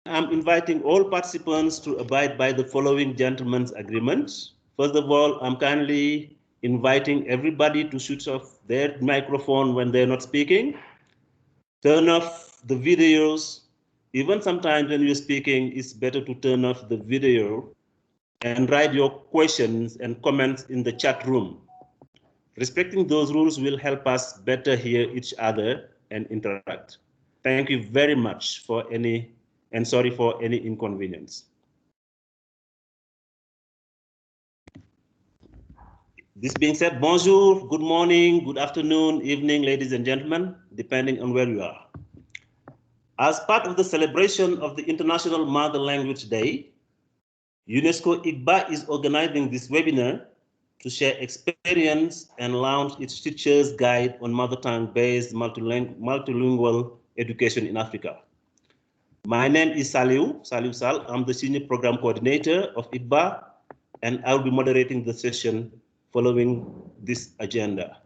I'm inviting all participants to abide by the following gentleman's agreement. First of all, I'm kindly inviting everybody to switch off their microphone when they're not speaking. Turn off the videos. Even sometimes when you're speaking, it's better to turn off the video and write your questions and comments in the chat room. Respecting those rules will help us better hear each other and interact. Thank you very much for any, and sorry for any inconvenience. This being said, bonjour, good morning, good afternoon, evening, ladies and gentlemen, depending on where you are. As part of the celebration of the International Mother Language Day, UNESCO IGBA is organizing this webinar to share experience and launch its teacher's guide on mother tongue-based multilingual education in Africa. My name is Saliu Sal. I'm the Senior Program Coordinator of IGBA, and I'll be moderating the session following this agenda.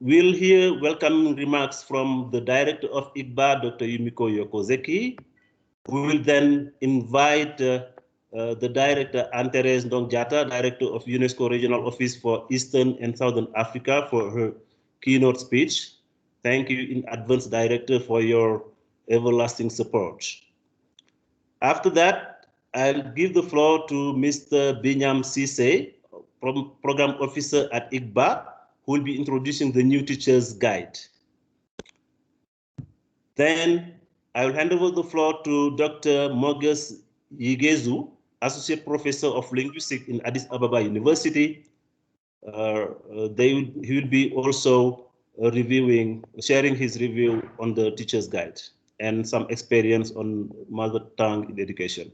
We'll hear welcoming remarks from the Director of IGBA, Dr. Yumiko Yokozeki. We will then invite the Director, Anne-Thérèse Ndong-Diatta, Director of UNESCO Regional Office for Eastern and Southern Africa, for her keynote speech. Thank you in advance, Director, for your everlasting support. After that, I'll give the floor to Mr. Binyam Sise, Program Officer at IGBA, who will be introducing the new teacher's guide. Then I will hand over the floor to Dr. Moges Yigezu, Associate Professor of Linguistics in Addis Ababa University. He will be also sharing his review on the teacher's guide and some experience on mother tongue in education.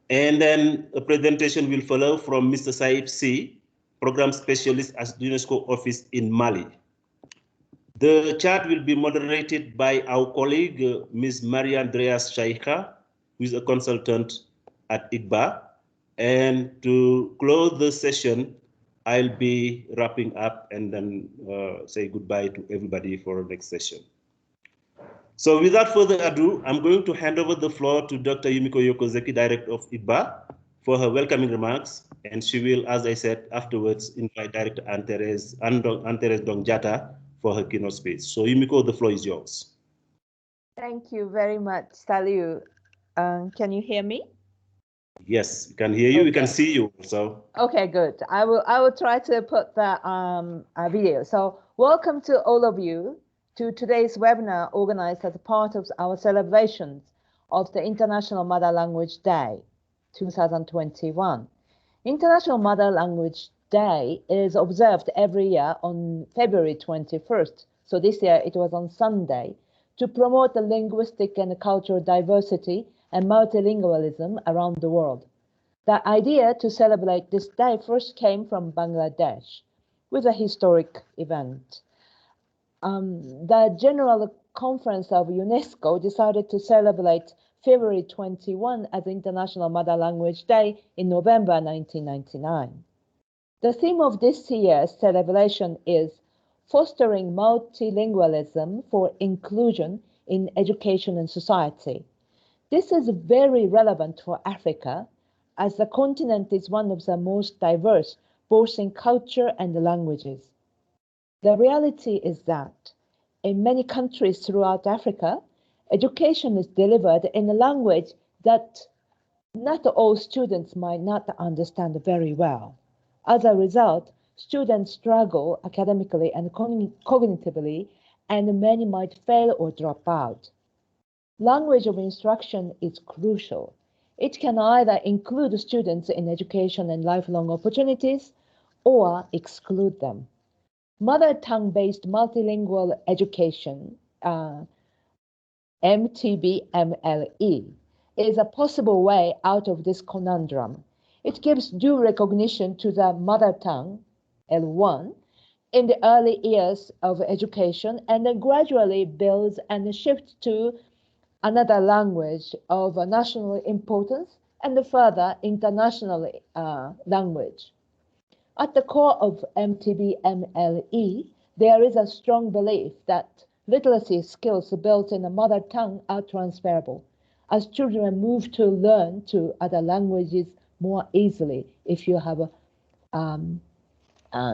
And then a presentation will follow from Mr. Saif C, Program Specialist at the UNESCO Office in Mali. The chat will be moderated by our colleague, Ms. Maria Andreas Shaikha, who is a consultant at IGBA. And to close the session, I'll be wrapping up and then say goodbye to everybody for the next session. So without further ado, I'm going to hand over the floor to Dr. Yumiko Yokozeki, Director of IGBA, for her welcoming remarks. And she will, as I said, afterwards invite Director Anne-Thérèse Ndong-Diatta for her keynote speech. So Yumiko, the floor is yours. Thank you very much, Saliu. Can you hear me? Yes, we can hear you. Okay. We can see you. So okay, good. I will try to put the video. So welcome to all of you to today's webinar organized as a part of our celebrations of the International Mother Language Day 2021. International Mother Language Day is observed every year on February 21st. So this year it was on Sunday, to promote the linguistic and cultural diversity and multilingualism around the world. The idea to celebrate this day first came from Bangladesh with a historic event. The General Conference of UNESCO decided to celebrate February 21 as International Mother Language Day in November 1999. The theme of this year's celebration is fostering multilingualism for inclusion in education and society. This is very relevant for Africa, as the continent is one of the most diverse, both in culture and languages. The reality is that in many countries throughout Africa, education is delivered in a language that not all students might not understand very well. As a result, students struggle academically and cognitively, and many might fail or drop out. Language of instruction is crucial. It can either include students in education and lifelong opportunities or exclude them. Mother tongue-based multilingual education, MTB-MLE, is a possible way out of this conundrum. It gives due recognition to the mother tongue, L1, in the early years of education, and then gradually builds and shifts to another language of national importance and further international language. At the core of MTB-MLE, there is a strong belief that literacy skills built in the mother tongue are transferable, as children move to learn to other languages more easily if you have a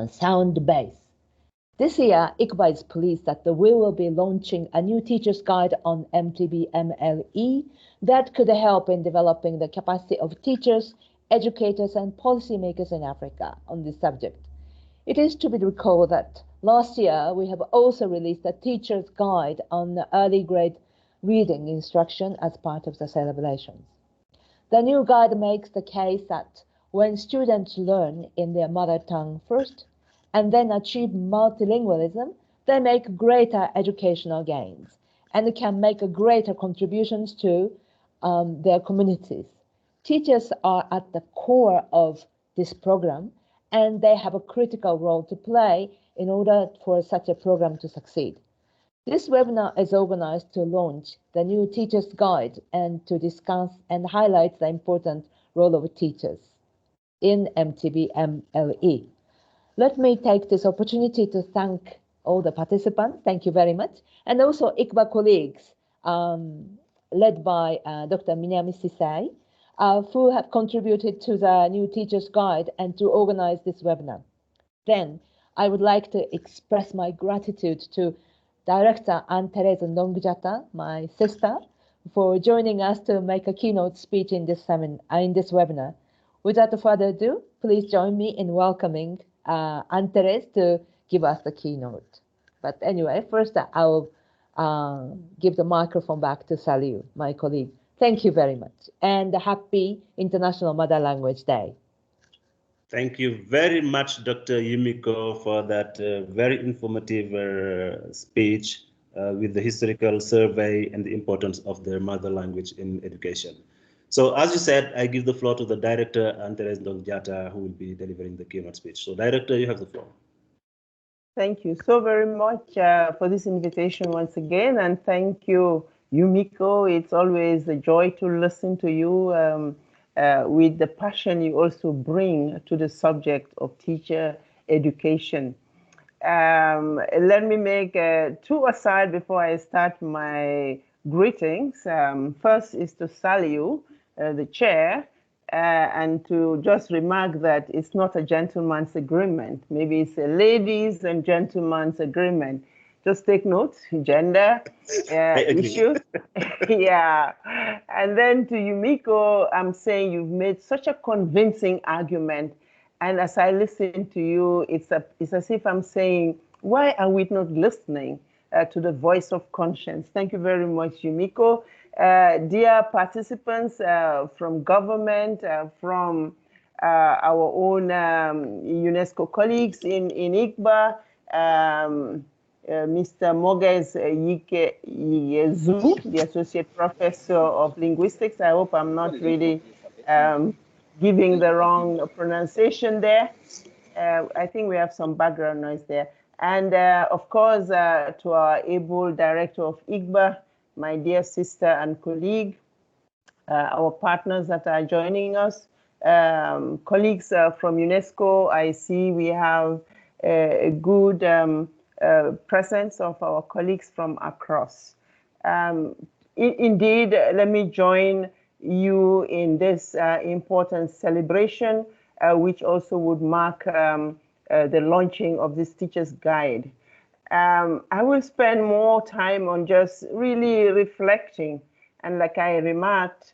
sound base. This year, ICBA is pleased that we will be launching a new teacher's guide on MTB-MLE that could help in developing the capacity of teachers, educators, and policymakers in Africa on this subject. It is to be recalled that last year, we have also released a teacher's guide on the early grade reading instruction as part of the celebrations. The new guide makes the case that when students learn in their mother tongue first, and then achieve multilingualism, they make greater educational gains and can make greater contributions to their communities. Teachers are at the core of this program, and they have a critical role to play in order for such a program to succeed. This webinar is organized to launch the new teacher's guide and to discuss and highlight the important role of teachers in MTB-MLE. Let me take this opportunity to thank all the participants. Thank you very much. And also ICBA colleagues, led by Dr. Minami Sisai, who have contributed to the new teacher's guide and to organize this webinar. Then I would like to express my gratitude to Director Anne-Therese Ndongjata, my sister, for joining us to make a keynote speech in this webinar. Without further ado, please join me in welcoming Anne-Therese to give us the keynote. But anyway, first I will give the microphone back to Saliu, my colleague. Thank you very much, and happy International Mother Language Day. Thank you very much, Dr. Yumiko, for that very informative speech with the historical survey and the importance of their mother language in education. So as you said, I give the floor to the director, Anne-Therese Ndongjata, who will be delivering the keynote speech. So director, you have the floor. Thank you so very much for this invitation once again. And thank you, Yumiko. It's always a joy to listen to you with the passion you also bring to the subject of teacher education. Let me make two aside before I start my greetings. First is to Saliu, the chair, and to just remark that it's not a gentleman's agreement. Maybe it's a ladies and gentleman's agreement. Just take note, gender issues. Yeah. And then to Yumiko, I'm saying you've made such a convincing argument. And as I listen to you, it's as if I'm saying, why are we not listening to the voice of conscience? Thank you very much, Yumiko. Dear participants from government, from our own UNESCO colleagues in ICBA, Mr. Moges Yezu, the Associate Professor of Linguistics. I hope I'm not really giving the wrong pronunciation there. I think we have some background noise there. And of course, to our able director of ICBA, my dear sister and colleague, our partners that are joining us, colleagues from UNESCO. I see we have a good presence of our colleagues from across. Indeed, let me join you in this important celebration, which also would mark the launching of this teacher's guide. I will spend more time on just really reflecting. And like I remarked,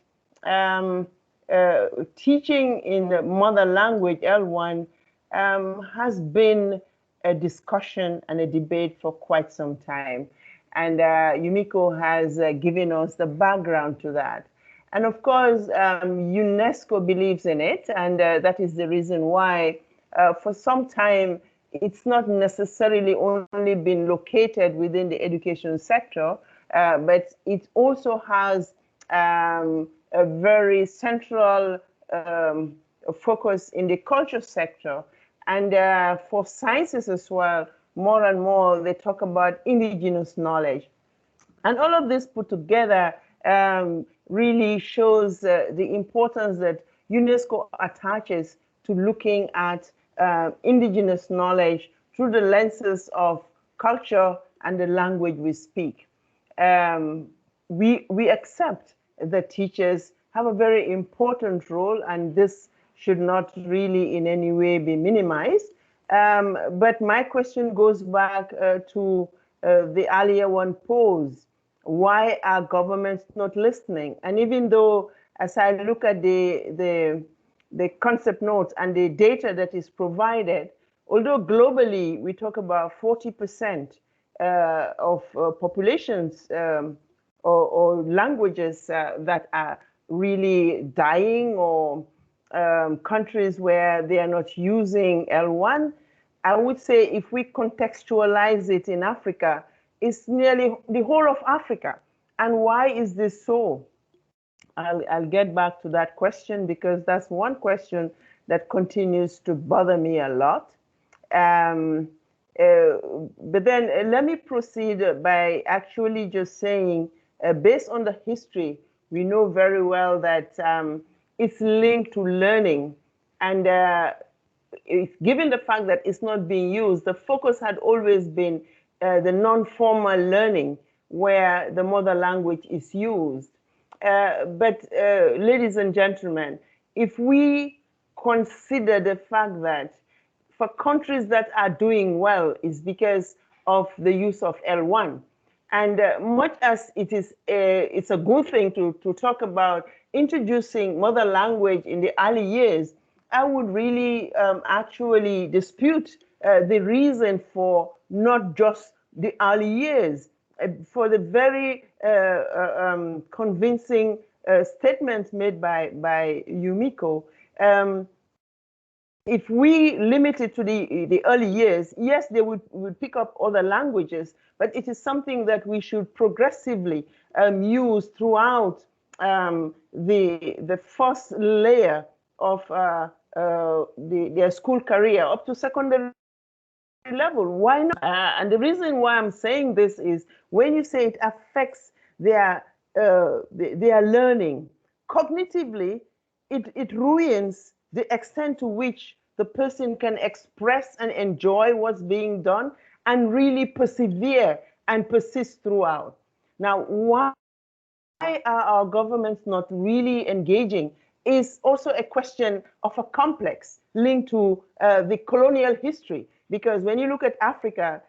teaching in the mother language, L1, has been a discussion and a debate for quite some time. And Yumiko has given us the background to that. And of course, UNESCO believes in it. And that is the reason why for some time, it's not necessarily only been located within the education sector, but it also has a very central focus in the culture sector. And for sciences as well, more and more, they talk about indigenous knowledge. And all of this put together really shows the importance that UNESCO attaches to looking at indigenous knowledge through the lenses of culture, and the language we speak. We accept that teachers have a very important role, and this should not really in any way be minimized. But my question goes back to the earlier one posed. Why are governments not listening? And even though, as I look at the concept notes and the data that is provided, although globally we talk about 40% of populations or languages that are really dying, or countries where they are not using L1, I would say if we contextualize it in Africa, it's nearly the whole of Africa. And why is this so? I'll get back to that question, because that's one question that continues to bother me a lot. But then let me proceed by actually just saying, based on the history, we know very well that it's linked to learning. And given the fact that it's not being used, the focus had always been the non-formal learning where the mother language is used. But ladies and gentlemen, if we consider the fact that for countries that are doing well is because of the use of L1, and much as it's a good thing to talk about introducing mother language in the early years, I would really actually dispute the reason for not just the early years, for the very convincing statements made by Yumiko. If we limit it to the early years, yes, they would pick up other languages, but it is something that we should progressively use throughout the first layer of their school career up to secondary level. Why not? And the reason why I'm saying this is when you say it affects their learning cognitively, it ruins the extent to which the person can express and enjoy what's being done and really persevere and persist throughout. Now, why are our governments not really engaging is also a question of a complex linked to the colonial history. Because when you look at Africa,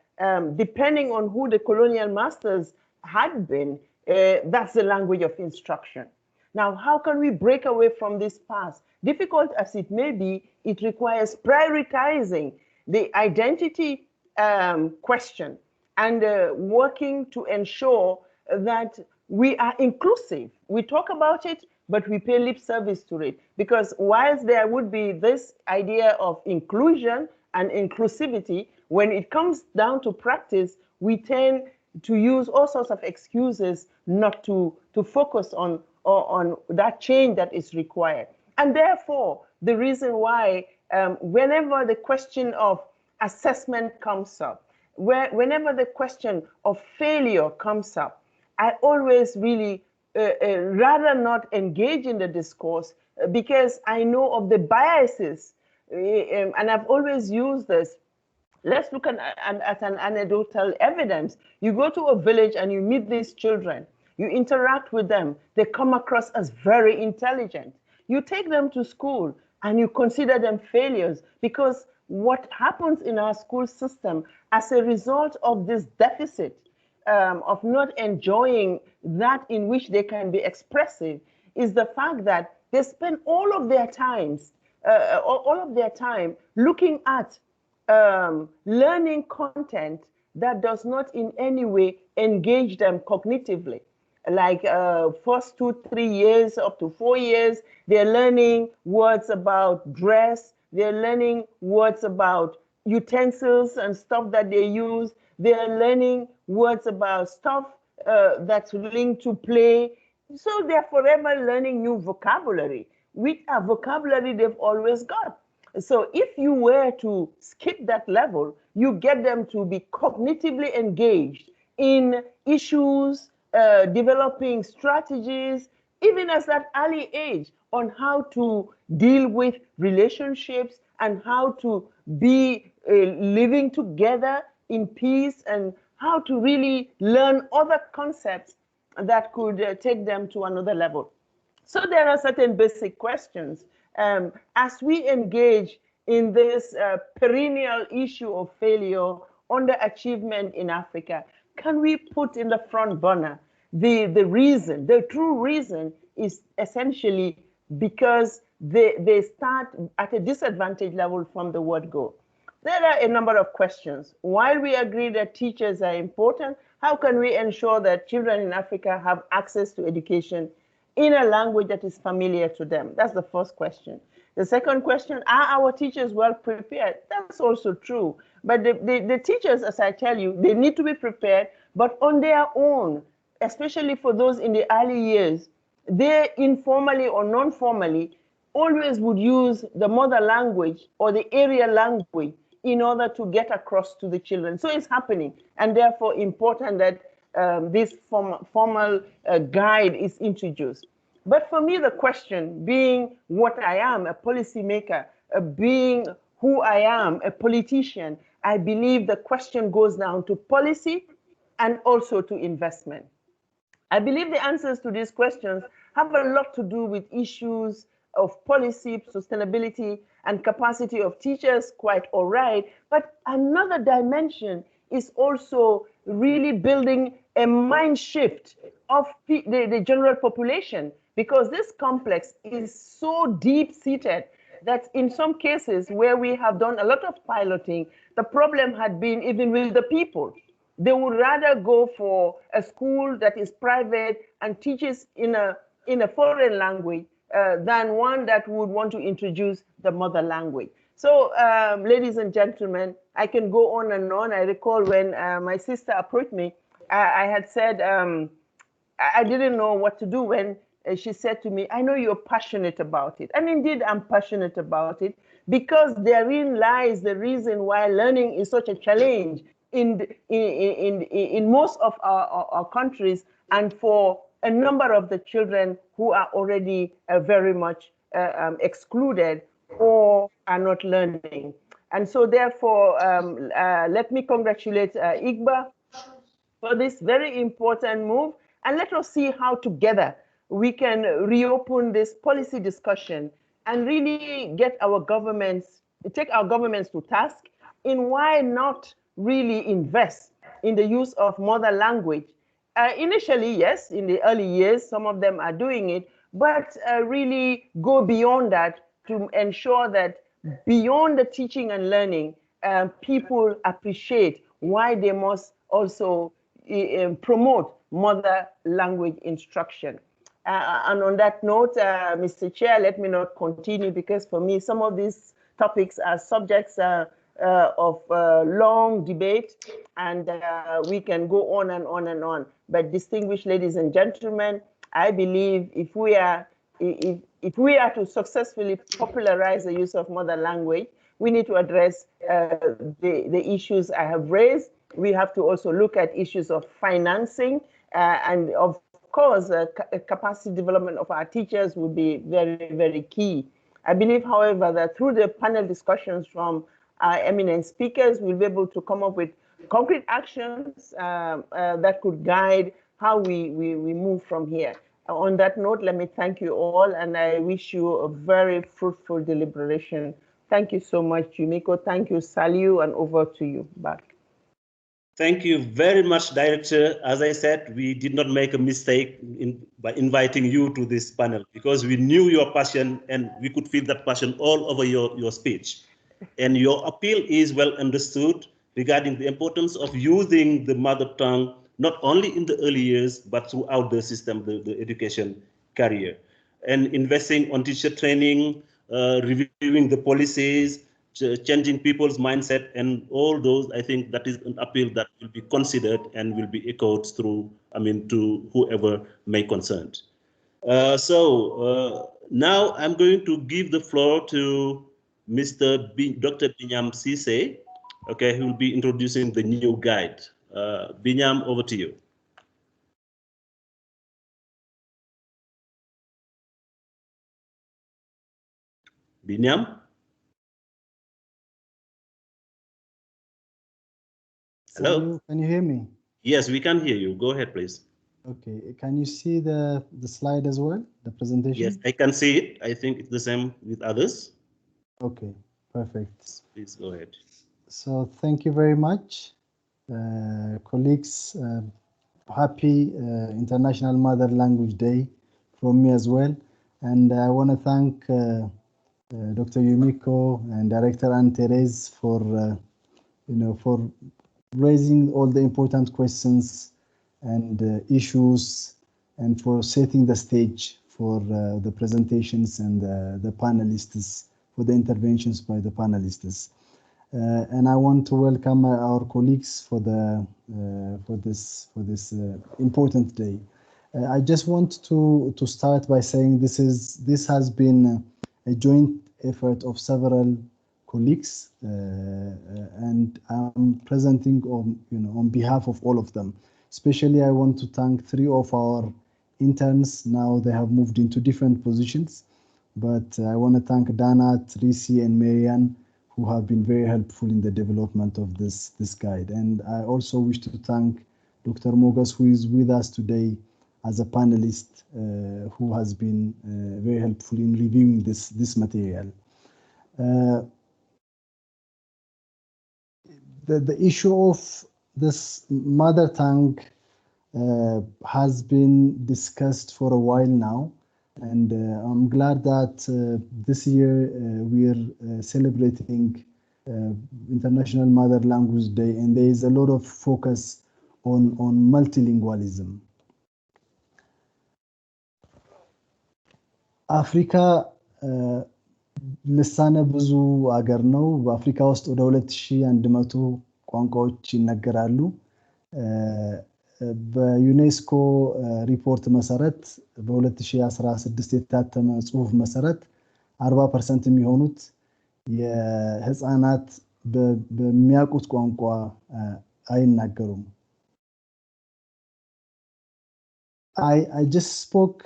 depending on who the colonial masters had been, that's the language of instruction. Now, how can we break away from this past? Difficult as it may be, it requires prioritizing the identity question and working to ensure that we are inclusive. We talk about it, but we pay lip service to it. Because whilst there would be this idea of inclusion and inclusivity, when it comes down to practice, we tend to use all sorts of excuses not to focus on that change that is required. And therefore, the reason why whenever the question of assessment comes up, whenever the question of failure comes up, I always really rather not engage in the discourse because I know of the biases, and I've always used this. Let's look at an anecdotal evidence. You go to a village and you meet these children. You interact with them. They come across as very intelligent. You take them to school and you consider them failures, because what happens in our school system as a result of this deficit of not enjoying that in which they can be expressive is the fact that they spend all of their time looking at learning content that does not in any way engage them cognitively. Like first 2-3 years up to 4 years, they're learning words about dress, they're learning words about utensils and stuff that they use, they're learning words about stuff that's linked to play. So they're forever learning new vocabulary, with a vocabulary they've always got. So if you were to skip that level, you get them to be cognitively engaged in issues, developing strategies, even at that early age, on how to deal with relationships and how to be living together in peace, and how to really learn other concepts that could take them to another level. So there are certain basic questions. As we engage in this perennial issue of failure, underachievement in Africa, can we put in the front burner the reason? The true reason is essentially because they start at a disadvantage level from the word go. There are a number of questions. While we agree that teachers are important, how can we ensure that children in Africa have access to education in a language that is familiar to them? That's the first question. The second question, are our teachers well prepared? That's also true. But the teachers, as I tell you, they need to be prepared, but on their own, especially for those in the early years, they informally or non-formally always would use the mother language or the area language in order to get across to the children. So it's happening, and therefore important that this formal guide is introduced. But for me, the question, being what I am, a policymaker, being who I am, a politician, I believe the question goes down to policy and also to investment. I believe the answers to these questions have a lot to do with issues of policy, sustainability, and capacity of teachers, quite all right. But another dimension is also really building a mind shift of the general population, because this complex is so deep-seated that in some cases where we have done a lot of piloting, the problem had been even with the people. They would rather go for a school that is private and teaches in a foreign language than one that would want to introduce the mother language. So, ladies and gentlemen, I can go on and on. I recall when my sister approached me, I had said, I didn't know what to do when she said to me, I know you're passionate about it. And indeed, I'm passionate about it, because therein lies the reason why learning is such a challenge in most of our countries, and for a number of the children who are already very much excluded or are not learning. And so therefore, let me congratulate Igba for this very important move, and let us see how together we can reopen this policy discussion and really get our governments, take our governments to task in why not really invest in the use of mother language. Initially, yes, in the early years, some of them are doing it, but really go beyond that to ensure that beyond the teaching and learning, people appreciate why they must also promote mother language instruction. And on that note, Mr. Chair, let me not continue, because for me, some of these topics are subjects of long debate, and we can go on and on and on. But distinguished ladies and gentlemen, I believe if we are to successfully popularize the use of mother language, we need to address the issues I have raised. We have to also look at issues of financing, and of course, capacity development of our teachers would be very, very key. I believe, however, that through the panel discussions from our eminent speakers, we'll be able to come up with concrete actions that could guide how we move from here. On that note, let me thank you all, and I wish you a very fruitful deliberation. Thank you so much, Yumiko. Thank you, Saliu, and over to you back. Thank you very much, Director. As I said, we did not make a mistake by inviting you to this panel, because we knew your passion and we could feel that passion all over your speech. And your appeal is well understood regarding the importance of using the mother tongue, not only in the early years, but throughout the system, the education career. And investing on teacher training, reviewing the policies, changing people's mindset, and all those, I think that is an appeal that will be considered and will be echoed through, to whoever may concern. Now I'm going to give the floor to Dr. Binyam Sise, okay, who will be introducing the new guide. Binyam, over to you. Binyam? Hello? Can you hear me? Yes, we can hear you. Go ahead, please. Okay. Can you see the slide as well, the presentation? Yes, I can see it. I think it's the same with others. Okay, perfect. Please go ahead. So thank you very much, colleagues. Happy International Mother Language Day from me as well. And I want to thank Dr. Yumiko and Director Anne-Therese for, for raising all the important questions and issues, and for setting the stage for the presentations and the panelists, for the interventions by the panelists. And I want to welcome our colleagues for this important day. I just want to start by saying this has been a joint effort of several colleagues, and I'm presenting on behalf of all of them. Especially, I want to thank 3 of our interns. Now they have moved into different positions, but I want to thank Dana, Tracy, and Marianne, who have been very helpful in the development of this guide. And I also wish to thank Dr. Mogas, who is with us today as a panelist, who has been very helpful in reviewing this material. The issue of this mother tongue has been discussed for a while now, and I'm glad that this year we're celebrating International Mother Language Day, and there is a lot of focus on multilingualism. አፍሪካ ልሳነ ብዙ አገር ነው። በአፍሪካ ውስጥ ወደ 2100 ቋንቋዎች ይነገራሉ። በዩኔስኮ ሪፖርት መሰረት በ2016 የታተመ ጽሑፍ መሰረት 40% የሚሆኑት የህፃናት በሚያውቁት ቋንቋ አይናገሩም። I just spoke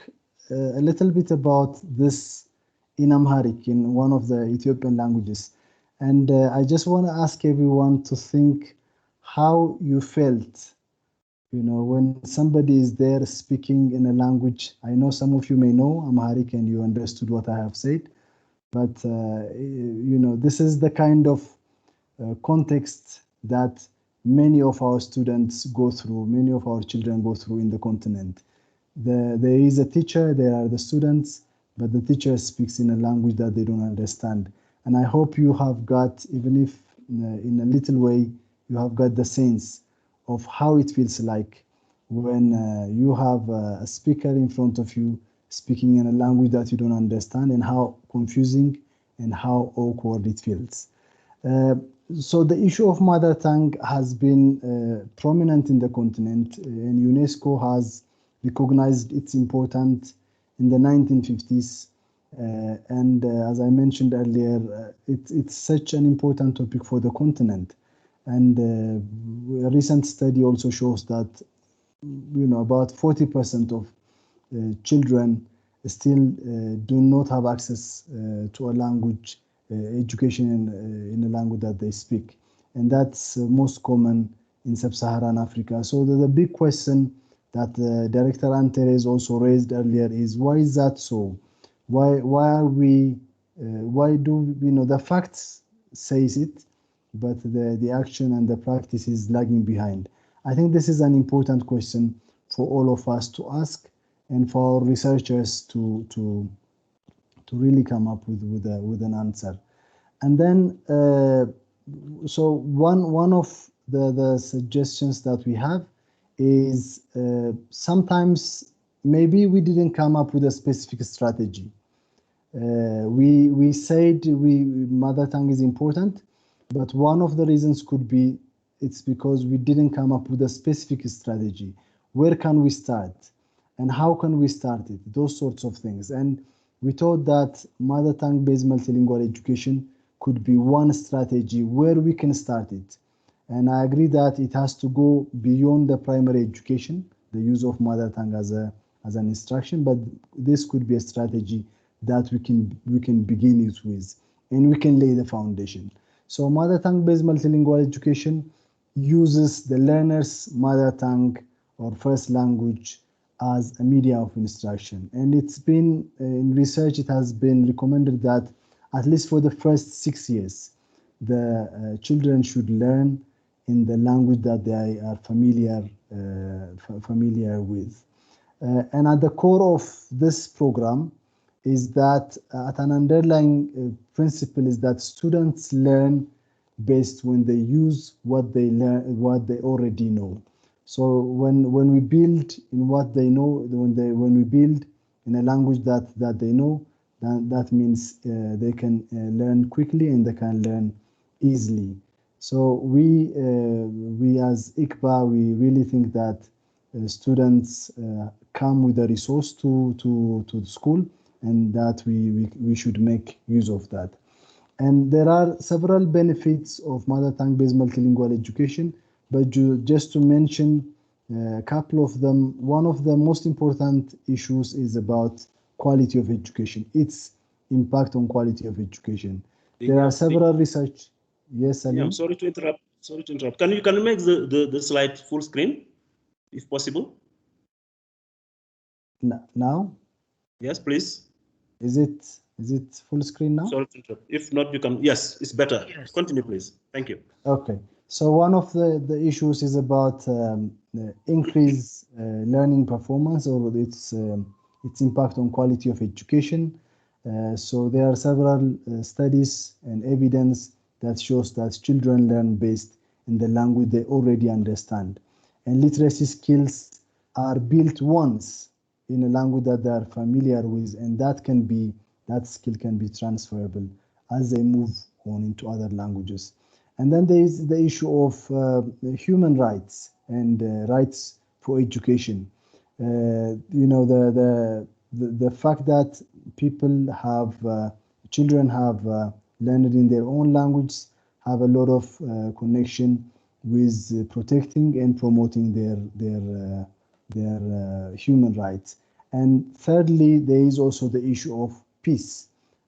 a little bit about this in Amharic, in one of the Ethiopian languages. And I just want to ask everyone to think how you felt, when somebody is there speaking in a language. I know some of you may know Amharic and you understood what I have said, but this is the kind of context that many of our students go through, many of our children go through in the continent. There is a teacher, there are the students, but the teacher speaks in a language that they don't understand. And I hope you have got, even if in a little way, you have got the sense of how it feels like when you have a speaker in front of you speaking in a language that you don't understand, and how confusing and how awkward it feels. So the issue of mother tongue has been prominent in the continent, and UNESCO has recognized its importance in the 1950s. And as I mentioned earlier, it's such an important topic for the continent. And a recent study also shows that, about 40% of children still do not have access to a language, education in a language that they speak. And that's most common in sub-Saharan Africa. So the big question that Director Anne-Therese also raised earlier is, why is that so? Why are we, why do, the facts says it, but the action and the practice is lagging behind? I think this is an important question for all of us to ask, and for our researchers to really come up with an answer. And then, so one of the suggestions that we have is sometimes maybe we didn't come up with a specific strategy. We said mother tongue is important, but one of the reasons could be it's because we didn't come up with a specific strategy. Where can we start? And how can we start it? Those sorts of things. And we thought that mother tongue-based multilingual education could be one strategy where we can start it. And I agree that it has to go beyond the primary education, the use of mother tongue as an instruction, but this could be a strategy that we can begin it with, and we can lay the foundation. So mother tongue-based multilingual education uses the learner's mother tongue or first language as a medium of instruction. And it's been, in research, it has been recommended that at least for the first 6 years, the children should learn in the language that they are familiar with. And at the core of this program is that at an underlying principle is that students learn based when they use what they learn, what they already know. So when we build in what they know, when we build in a language that they know, then that means they can learn quickly and they can learn easily. So we as ICBA, we really think that students come with a resource to the school, and that we should make use of that. And there are several benefits of mother tongue-based multilingual education, but just to mention a couple of them, one of the most important issues is about quality of education, its impact on quality of education. There are several research. Yes, Salim? Yeah, sorry to interrupt. Sorry to interrupt. Can you make the slide full screen, if possible? Now? Yes, please. Is it full screen now? Sorry to interrupt. If not, you can. Yes, it's better. Yes. Continue, please. Thank you. Okay. So one of the issues is about increased learning performance, or its impact on quality of education. So there are several studies and evidence that shows that children learn based in the language they already understand, and literacy skills are built once in a language that they are familiar with, and that skill can be transferable as they move on into other languages. And then there is the issue of human rights and rights for education. You know, the fact that people have, children have learned in their own language have a lot of connection with protecting and promoting their human rights. And thirdly, there is also the issue of peace.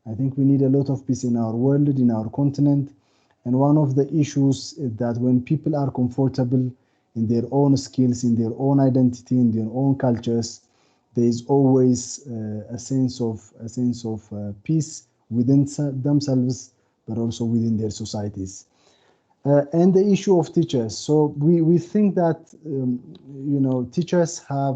I think we need a lot of peace in our world, in our continent. And one of the issues is that when people are comfortable in their own skills, in their own identity, in their own cultures, there is always a sense of peace within themselves, but also within their societies. And the issue of teachers. So we think that you know, teachers are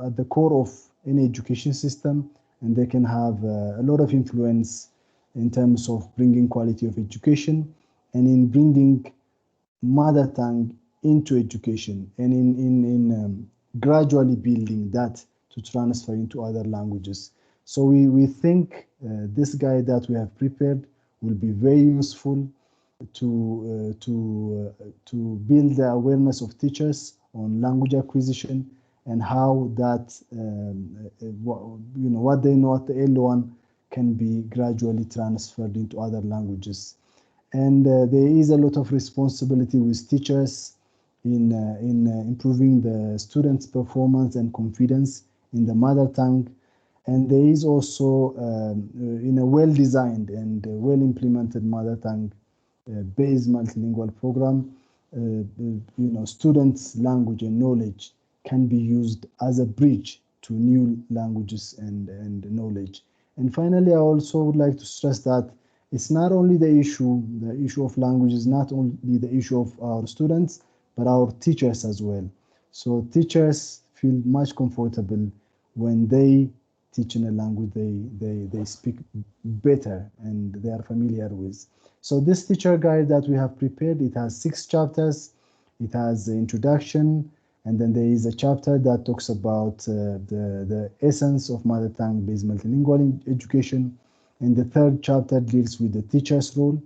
at the core of any education system, and they can have a lot of influence in terms of bringing quality of education and in bringing mother tongue into education, and in gradually building that to transfer into other languages. So we think this guide that we have prepared will be very useful to build the awareness of teachers on language acquisition, and how that you know, what they know at the L1 can be gradually transferred into other languages. And there is a lot of responsibility with teachers in improving the students' performance and confidence in the mother tongue. And there is also, in a well-designed and well-implemented mother tongue based multilingual program, you know, students' language and knowledge can be used as a bridge to new languages and knowledge. And finally, I also would like to stress that it's not only the issue of language is not only the issue of our students, but our teachers as well. So teachers feel much comfortable when they teach in a language they speak better and they are familiar with. So this teacher guide that we have prepared, it has 6 chapters. It has the introduction, and then there is a chapter that talks about the essence of mother tongue based multilingual education. And the 3rd chapter deals with the teacher's role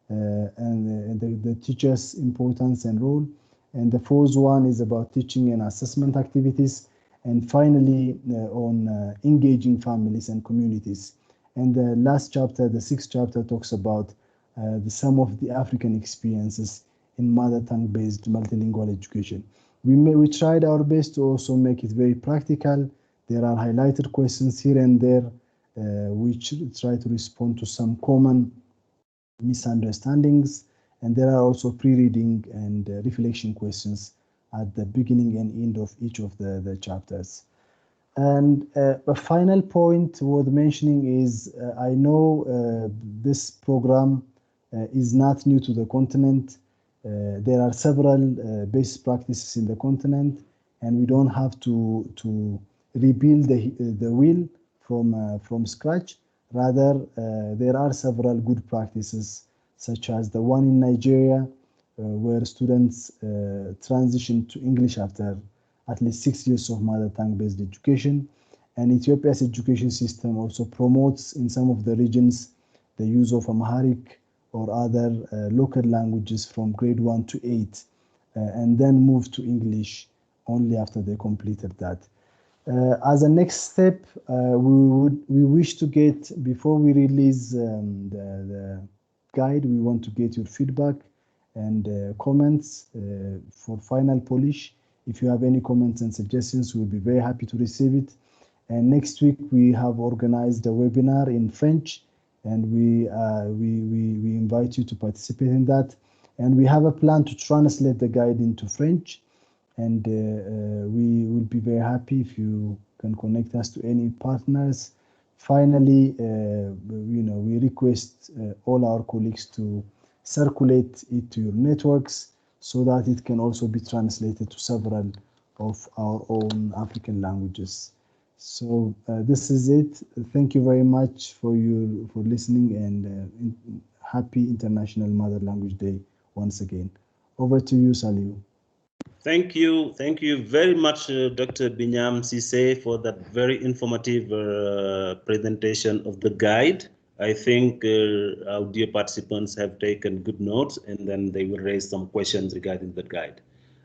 and the teacher's importance and role. And the 4th one is about teaching and assessment activities. And finally, on engaging families and communities. And the last chapter, the 6th chapter, talks about some of the African experiences in mother tongue based multilingual education. We tried our best to also make it very practical. There are highlighted questions here and there, which try to respond to some common misunderstandings And there are also pre-reading and reflection questions at the beginning and end of each of the chapters. And a final point worth mentioning is I know this program is not new to the continent. There are several best practices in the continent, and we don't have to rebuild the wheel from scratch. Rather, there are several good practices, such as the one in Nigeria, where students transition to English after at least 6 years of mother tongue-based education. And Ethiopia's education system also promotes in some of the regions the use of Amharic or other local languages from grade 1 to 8, and then move to English only after they completed that. As a next step, we wish to get, before we release the guide, we want to get your feedback and comments for final polish. If you have any comments and suggestions, we'll be very happy to receive it. And next week, we have organized a webinar in French, and we invite you to participate in that. And we have a plan to translate the guide into French, and we will be very happy if you can connect us to any partners. Finally, we request all our colleagues to circulate it to your networks so that it can also be translated to several of our own African languages. So this is it. Thank you very much for listening, and happy International Mother Language Day once again. Over to you, Saliu. Thank you very much, Dr. Binyam Sise, for that very informative presentation of the guide. I think our dear participants have taken good notes, and then they will raise some questions regarding the guide.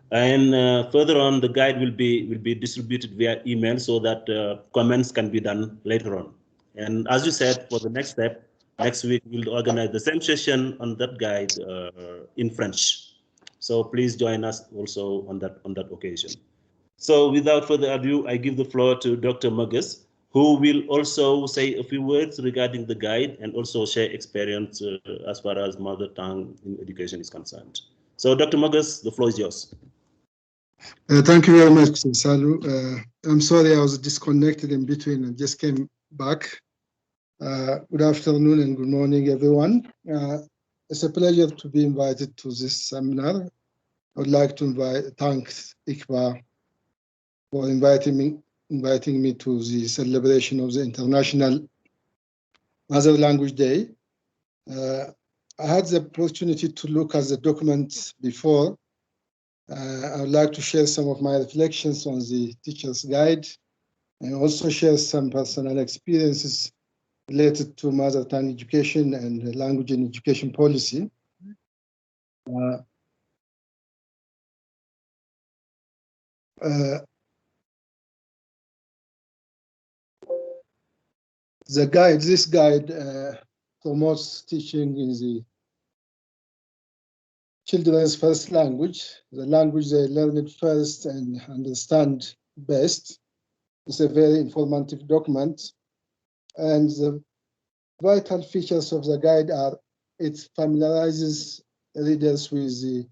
And further on, the guide will be distributed via email so that comments can be done later on. And as you said, for the next step, next week we'll organize the same session on that guide in French. So please join us also on that occasion. So without further ado, I give the floor to Dr. Magus, who will also say a few words regarding the guide and also share experience as far as mother tongue in education is concerned. So Dr. Magus, the floor is yours. Thank you very much, Salu. I'm sorry I was disconnected in between and just came back. Good afternoon and good morning, everyone. It's a pleasure to be invited to this seminar. I would like to thank ICBA for inviting me to the celebration of the International Mother Language Day. I had the opportunity to look at the document before. I would like to share some of my reflections on the teacher's guide and also share some personal experiences related to mother tongue education and language and education policy. This guide promotes teaching in the children's first language, the language they learn it first and understand best. It's a very informative document. And the vital features of the guide are it familiarizes readers with the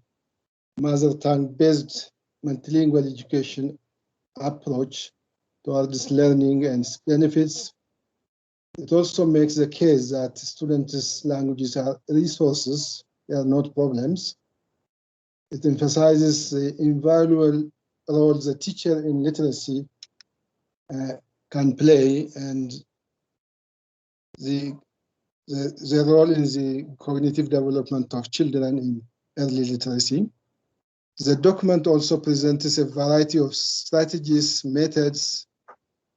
mother tongue-based multilingual education approach towards learning and its benefits. It also makes the case that students' languages are resources, they are not problems. It emphasizes the invaluable role the teacher in literacy can play and the role in the cognitive development of children in early literacy. The document also presents a variety of strategies, methods,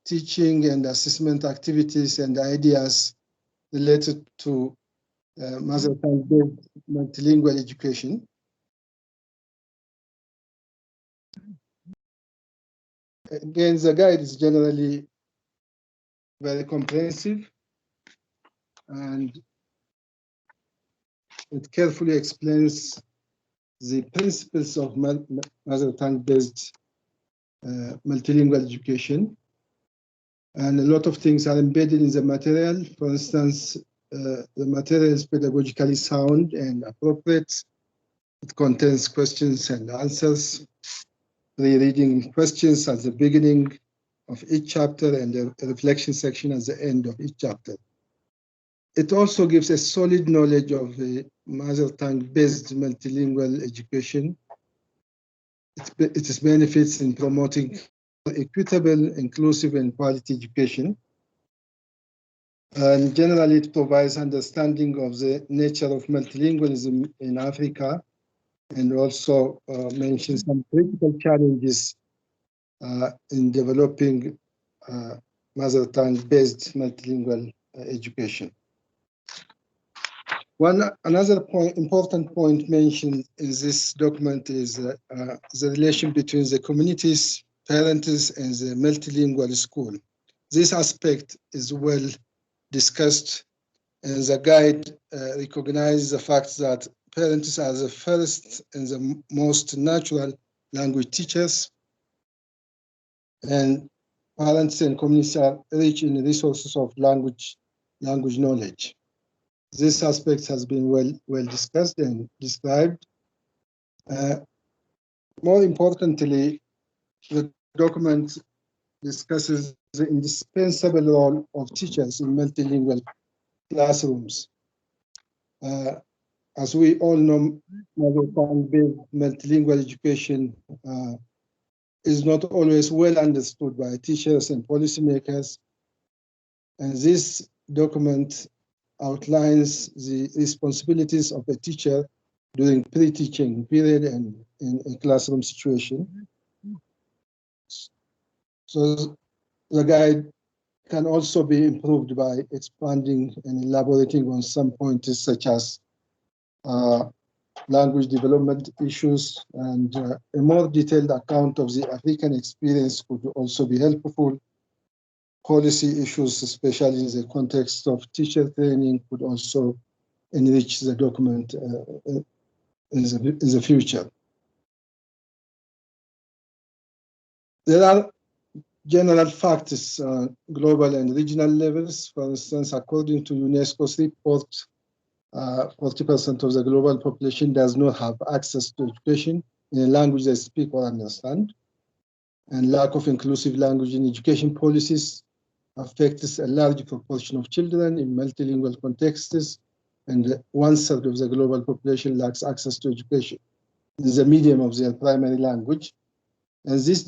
teaching and assessment activities and ideas related to mother tongue-based multilingual education. Again, the guide is generally very comprehensive and it carefully explains the principles of mother tongue-based multilingual education. And a lot of things are embedded in the material. For instance, the material is pedagogically sound and appropriate. It contains questions and answers, pre-reading questions at the beginning of each chapter and a reflection section at the end of each chapter. It also gives a solid knowledge of the mother tongue-based multilingual education, its benefits in promoting equitable, inclusive, and quality education. And generally, it provides understanding of the nature of multilingualism in Africa, and also mentions some critical challenges in developing mother tongue-based multilingual education. Another important point mentioned in this document is the relation between the communities, parents, and the multilingual school. This aspect is well discussed, and the guide recognizes the fact that parents are the first and the most natural language teachers, and parents and communities are rich in resources of language knowledge. This aspect has been well discussed and described. More importantly, the document discusses the indispensable role of teachers in multilingual classrooms. As we all know, mother tongue-based multilingual education is not always well understood by teachers and policymakers. And this document outlines the responsibilities of a teacher during pre-teaching period and in a classroom situation. So the guide can also be improved by expanding and elaborating on some points such as language development issues, and a more detailed account of the African experience could also be helpful. Policy issues, especially in the context of teacher training, could also enrich the document in the future. There are general factors, global and regional levels. For instance, according to UNESCO's report, 40% of the global population does not have access to education in a language they speak or understand. And lack of inclusive language in education policies affects a large proportion of children in multilingual contexts, and 1/3 of the global population lacks access to education in the medium of their primary language. And this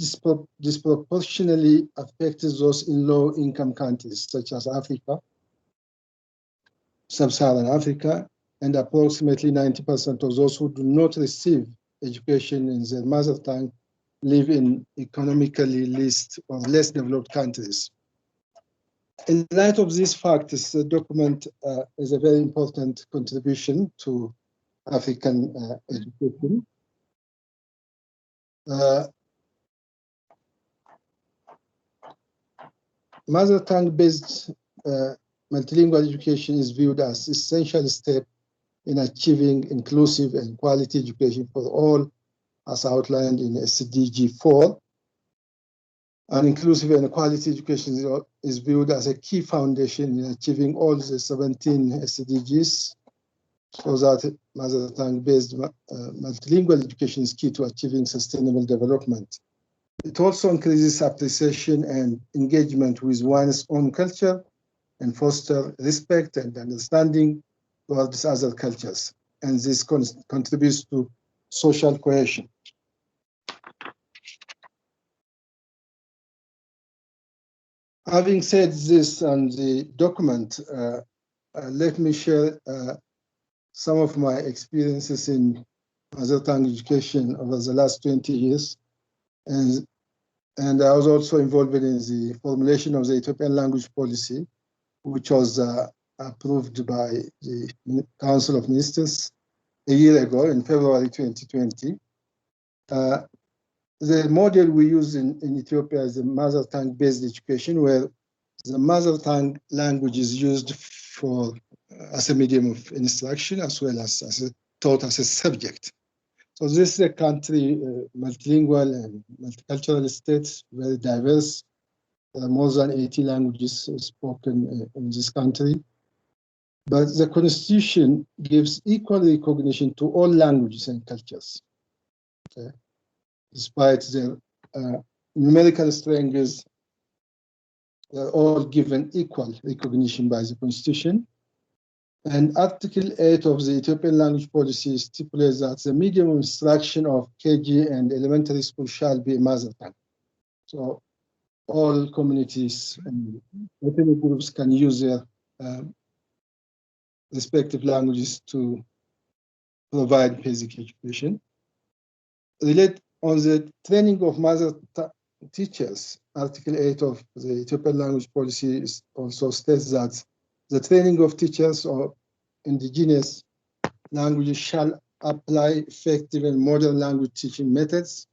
disproportionately affects those in low-income countries, such as Africa, Sub-Saharan Africa, and approximately 90% of those who do not receive education in their mother tongue live in economically least or less developed countries. In light of these factors, the document is a very important contribution to African education. Mother tongue-based multilingual education is viewed as an essential step in achieving inclusive and quality education for all, as outlined in SDG 4. And inclusive and quality education is viewed as a key foundation in achieving all the 17 SDGs, so that mother tongue-based multilingual education is key to achieving sustainable development. It also increases appreciation and engagement with one's own culture and foster respect and understanding towards other cultures. And this contributes to social cohesion. Having said this on the document, let me share some of my experiences in mother tongue education over the last 20 years. And I was also involved in the formulation of the Ethiopian language policy, which was approved by the Council of Ministers a year ago in February 2020. The model we use in Ethiopia is the mother tongue-based education, where the mother tongue language is used for as a medium of instruction, as well as taught as a subject. So this is a country, multilingual and multicultural state, very diverse. There are more than 80 languages spoken in this country. but the Constitution gives equal recognition to all languages and cultures, okay? Despite their numerical strengths. They're all given equal recognition by the Constitution. And Article 8 of the Ethiopian language policy stipulates that the medium of instruction of KG and elementary school shall be mother tongue. So all communities and ethnic groups can use their respective languages to provide basic education. Relate on the training of mother teachers, Article 8 of the Ethiopian language policy also states that the training of teachers of indigenous languages shall apply effective and modern language teaching methods.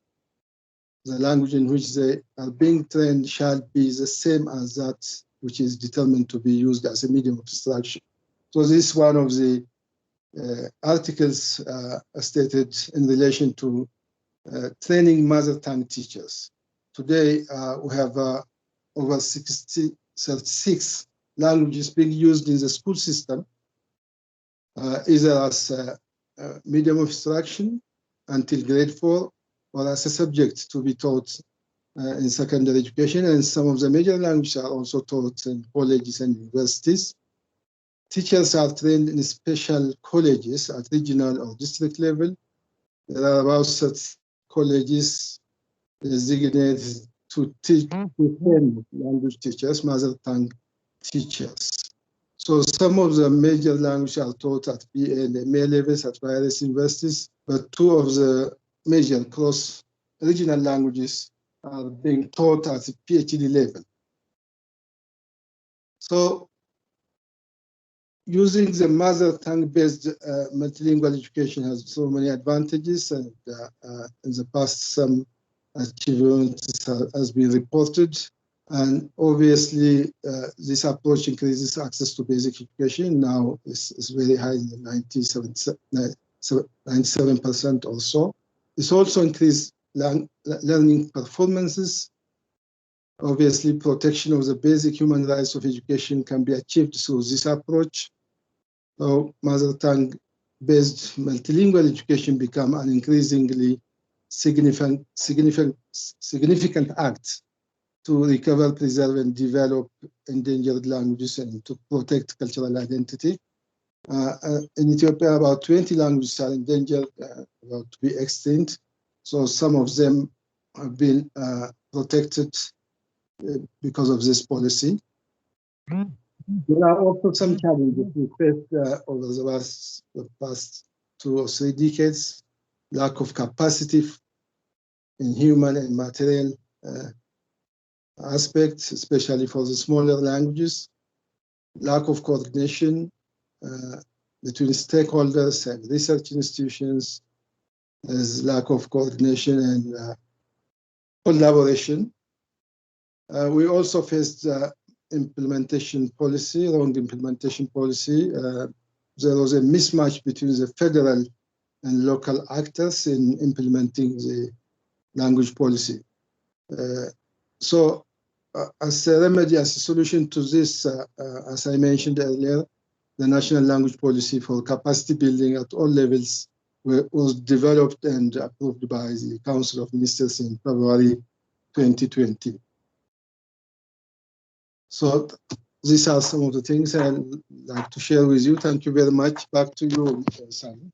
The language in which they are being trained shall be the same as that which is determined to be used as a medium of instruction. So this is one of the articles stated in relation to training mother tongue teachers. Today, we have over 36 languages being used in the school system, either as a medium of instruction until grade 4, or as a subject to be taught in secondary education. And some of the major languages are also taught in colleges and universities. Teachers are trained in special colleges at regional or district level. There are about 30 colleges designated to teach language teachers, mother tongue teachers. So some of the major languages are taught at BA and MA levels at various universities, but two of the major cross-regional languages are being taught at the PhD level. So using the mother tongue-based multilingual education has so many advantages, and in the past some achievements has been reported. And obviously, this approach increases access to basic education. Now it's very high, in the 97% or so. It's also increased learning performances. Obviously, protection of the basic human rights of education can be achieved through this approach. So mother tongue-based multilingual education become an increasingly significant act to recover, preserve, and develop endangered languages and to protect cultural identity. In Ethiopia, about 20 languages are endangered, about to be extinct. So some of them have been protected because of this policy. There are also some challenges we faced over the past 2 or 3 decades: lack of capacity in human and material aspects, especially for the smaller languages, lack of coordination between stakeholders and research institutions, there's lack of coordination and collaboration. We also faced implementation policy, wrong implementation policy. There was a mismatch between the federal and local actors in implementing the language policy. So as a remedy, as a solution to this, as I mentioned earlier, the National Language Policy for Capacity Building at all levels was developed and approved by the Council of Ministers in February 2020. So these are some of the things I'd like to share with you. Thank you very much. Back to you, Simon.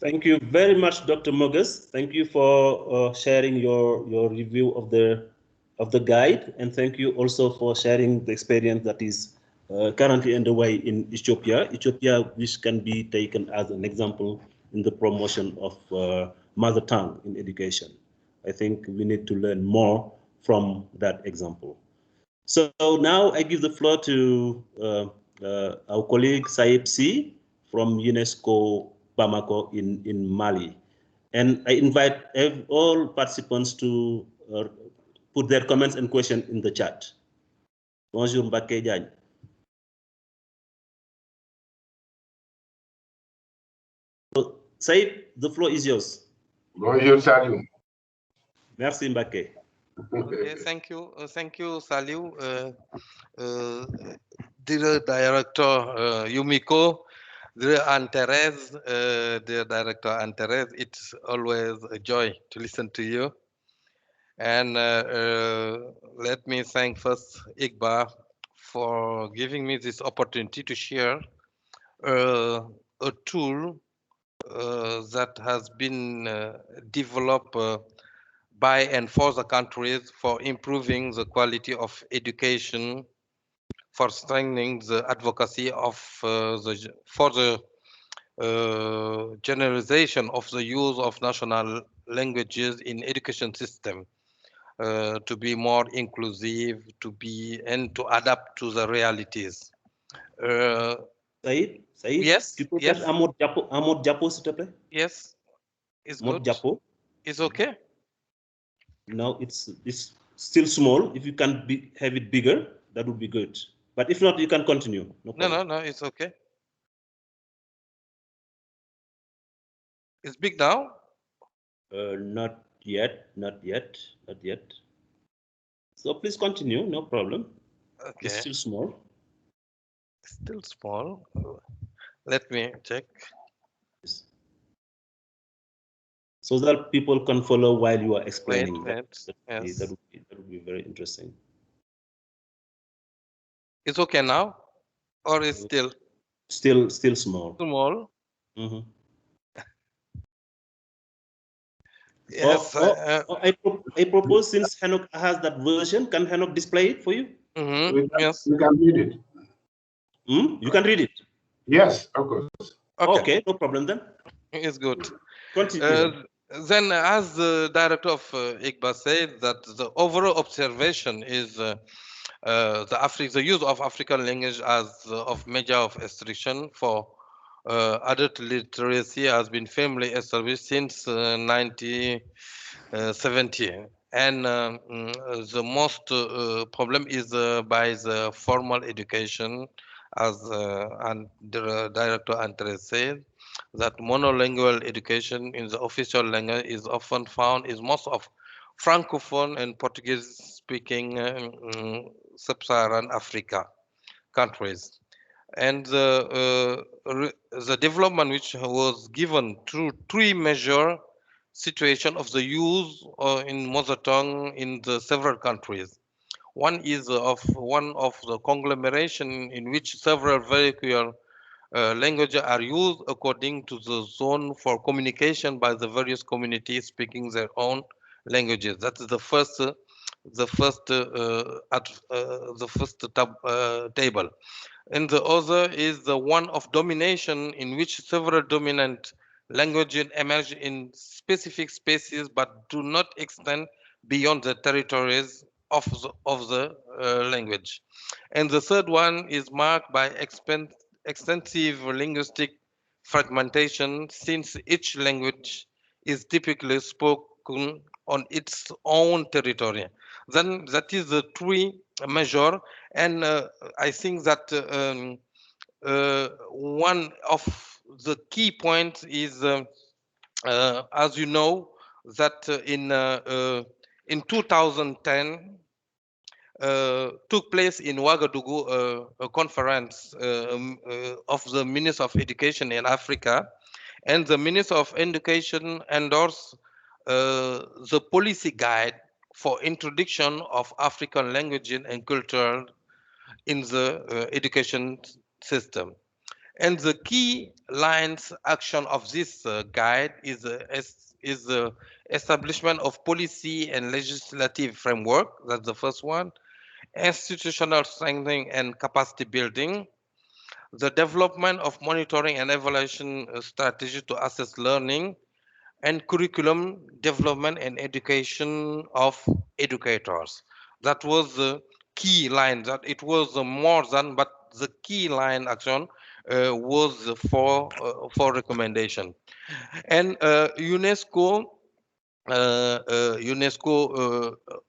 Thank you very much, Dr. Mogus. Thank you for sharing your review of the guide, and thank you also for sharing the experience that is currently underway in Ethiopia, which can be taken as an example in the promotion of mother tongue in education. I think we need to learn more from that example. So now I give the floor to our colleague Saib C from UNESCO Bamako in Mali. And I invite all participants to put their comments and questions in the chat. Bonjour, Mbaké Diagne. So, Saib, the floor is yours. Bonjour, Saliou. Merci, Mbaké. Okay, thank you, Saliou. dear Director Yumiko, dear Antares, dear Director Antares, it's always a joy to listen to you. And let me thank first Igba for giving me this opportunity to share a tool that has been developed by and for the countries for improving the quality of education, for strengthening the advocacy of for the generalization of the use of national languages in education system, to be more inclusive, to be and to adapt to the realities. Saïd, Yes, tu peux yes. faire un mode diapo, s'il te plaît? Yes, it's Mode good. diapo. It's okay. No, it's still small. If you can have it bigger, that would be good. But if not, you can continue. No, it's okay. It's big now? Not yet. So please continue, no problem. Okay. It's still small. Still small. Let me check. Yes. So that people can follow while you are explaining. Yes. That would be very interesting. It's okay now? Or is still small? Small. Mm-hmm. Yes. I propose, since Hanok has that version, can Hanok display it for you? Yes. You can read it. You can read it? Yes, of course. Okay, no problem then. It's good. Continue. Then, as the director of IGBA said, that the overall observation is the use of African language as of measure of restriction for adult literacy has been firmly established since 1970, and the most problem is by the formal education, as and the director Andres said, that monolingual education in the official language is often found is most of Francophone and Portuguese-speaking sub-Saharan Africa countries, and the development which was given through three major situation of the use in mother tongue in the several countries. One is of the conglomeration in which several vehicular languages are used according to the zone for communication by the various communities speaking their own languages. That is the first table. And the other is the one of domination, in which several dominant languages emerge in specific spaces but do not extend beyond the territories of the language. And the third one is marked by extensive linguistic fragmentation, since each language is typically spoken on its own territory. Then that is the three measure, and I think that one of the key points is, as you know, that in 2010 took place in Ouagadougou a conference of the Minister of Education in Africa, and the Minister of Education endorsed the policy guide for introduction of African languages and culture in the education system. And the key lines action of this guide is the establishment of policy and legislative framework. That's the first one. Institutional strengthening and capacity building. The development of monitoring and evaluation strategy to assess learning, and curriculum development and education of educators. That was the key line. That it was more than, but the key line action was for recommendation. And UNESCO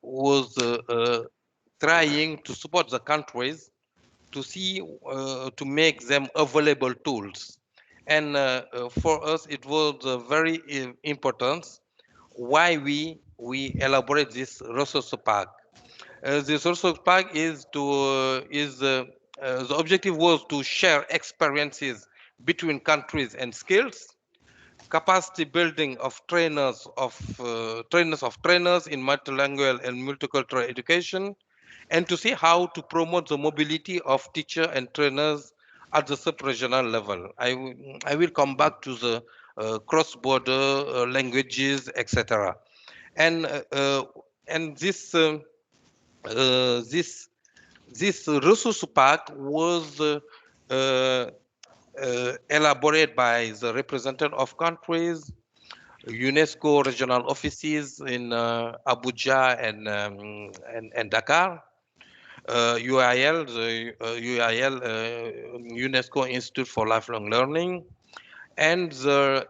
was trying to support the countries to see to make them available tools. And for us, it was very important why we elaborate this resource pack. This resource pack is the objective was to share experiences between countries and skills, capacity building of trainers in multilingual and multicultural education, and to see how to promote the mobility of teachers and trainers at the sub-regional level. I will come back to the cross-border languages, etc. And this resource pack was elaborated by the representative of countries, UNESCO regional offices in Abuja and Dakar, UIL, the UIL, UNESCO Institute for Lifelong Learning, and the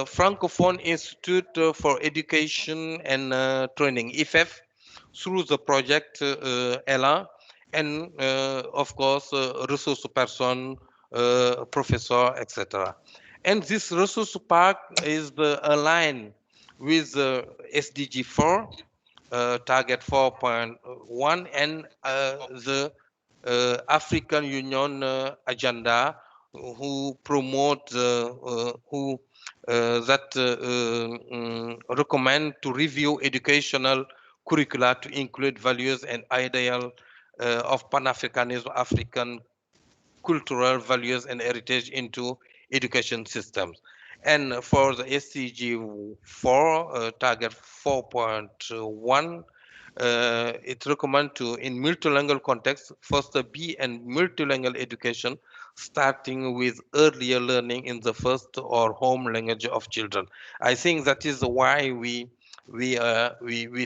Francophone Institute for Education and Training, IFEF, through the project ELA, and of course, resource person, professor, etc. And this resource park is aligned with SDG 4, target 4.1, and the African Union agenda, who promote recommend to review educational curricula to include values and ideal of Pan-Africanism, African cultural values and heritage into education systems. And for the SDG 4, target 4.1, it recommends to, in multilingual context, foster B and multilingual education, starting with earlier learning in the first or home language of children. I think that is why we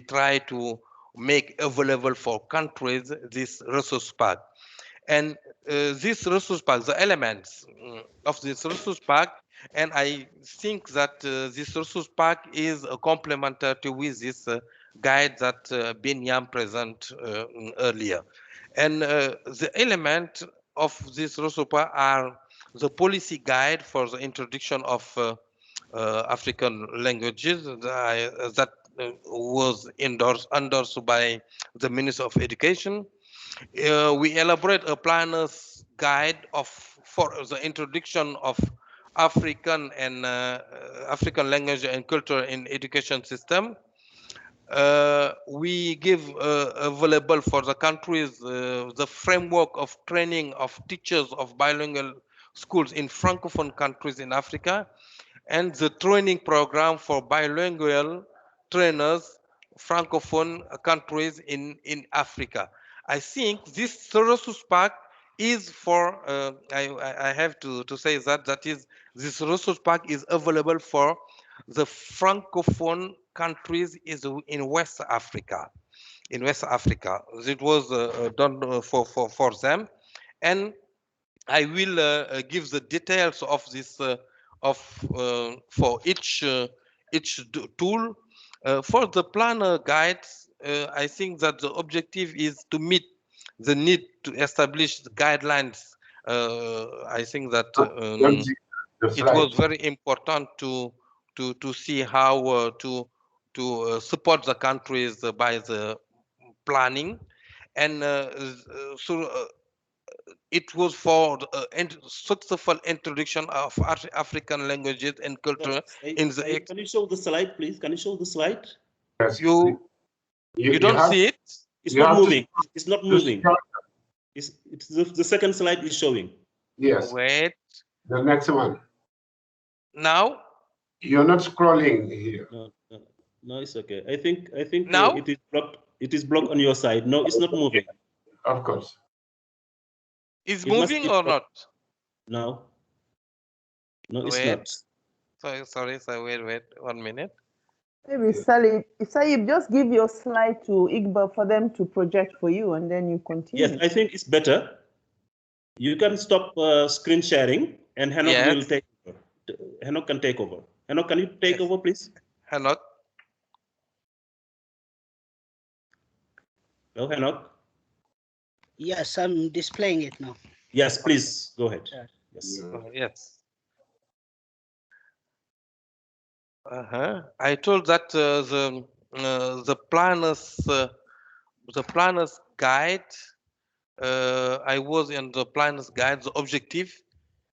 try to make available for countries this resource pack. And this resource pack, the elements of this resource pack, and I think that this resource pack is complementary with this guide that Binyam presented earlier. And the element of this resource pack are the policy guide for the introduction of African languages that was endorsed by the Minister of Education. We elaborate a planner's guide for the introduction of African and African language and culture in education system. We give available for the countries the framework of training of teachers of bilingual schools in Francophone countries in Africa, and the training program for bilingual trainers Francophone countries in Africa. I think this resource pack is for, I have to say that is, this resource pack is available for the Francophone countries is in West Africa. In West Africa, it was done for them, and I will give the details of this for each tool. For the planner guides, I think that the objective is to meet the need to establish the guidelines. I think that it was very important to see how to support the countries by the planning, and it was for the successful introduction of African languages and culture in the. Can you show the slide, please? Can you show the slide? Yes. You don't see it? It's not moving. It's not moving. It's the second slide is showing. Yes. Wait. The next one. Now? You're not scrolling here. No, it's okay. I think now it is blocked. It is blocked on your side. No, it's not moving. Of course. Is moving or not? No. No, it's not. Sorry, wait 1 minute. Maybe Salib, just give your slide to Igba for them to project for you, and then you continue. Yes, I think it's better. You can stop screen sharing, and Henok will take over. Henok can take over. Henok, can you take over, please? Henok. Hello, Henok. Yes, I'm displaying it now. Yes, please go ahead. Yes. Yes. I told that the planners guide I was in the planner's guide, the objective.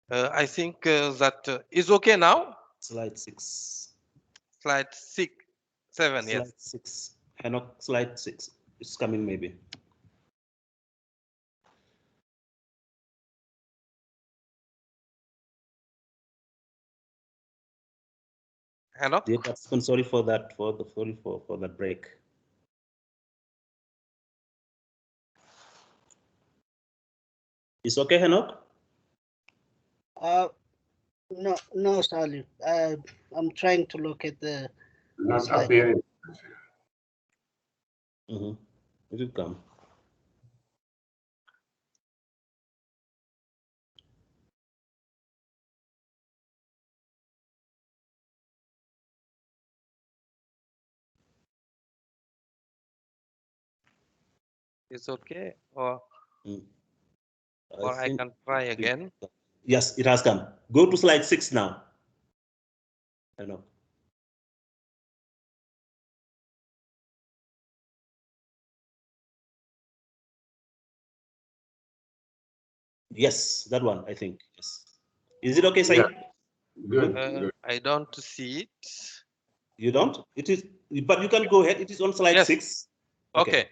I think that is okay now. Slide 6. Slide 6, 7, Slide yes. 6. Hanok, slide 6. It's coming maybe. Hanok? Dear participant, sorry for that, for that break. It's okay, Hanok? No, Salim. I'm trying to look at the Not slide. appearing. It will come. It's okay, or I can try again. Yes, it has come. Go to slide 6 now. Hanok. Yes, that one, I think. Yes. Is it okay, Said? Yeah. Good. I don't see it. You don't? It is, but you can go ahead. It is on slide Yes. 6. Okay.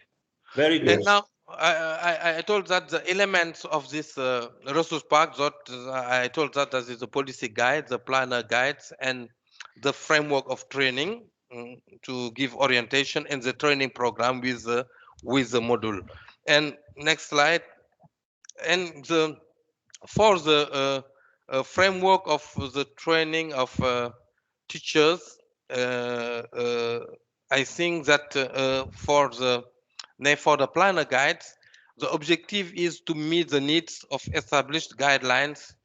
Very good. And now I told that the elements of this resource park, that I told that is the policy guide, the planner guides, and the framework of training to give orientation in the training program with the module. And next slide. And for the framework of the training of teachers, I think that for the planner guides, the objective is to meet the needs of established guidelines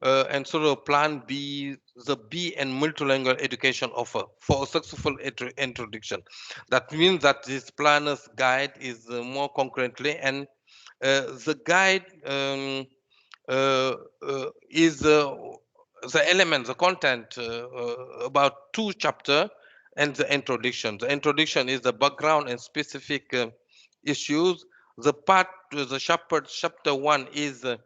and sort of plan B, the B and multilingual education offer for a successful introduction. That means that this planner's guide is more concretely, and the guide is the element, the content about 2 chapters and the introduction. The introduction is the background and specific issues. The chapter 1 is the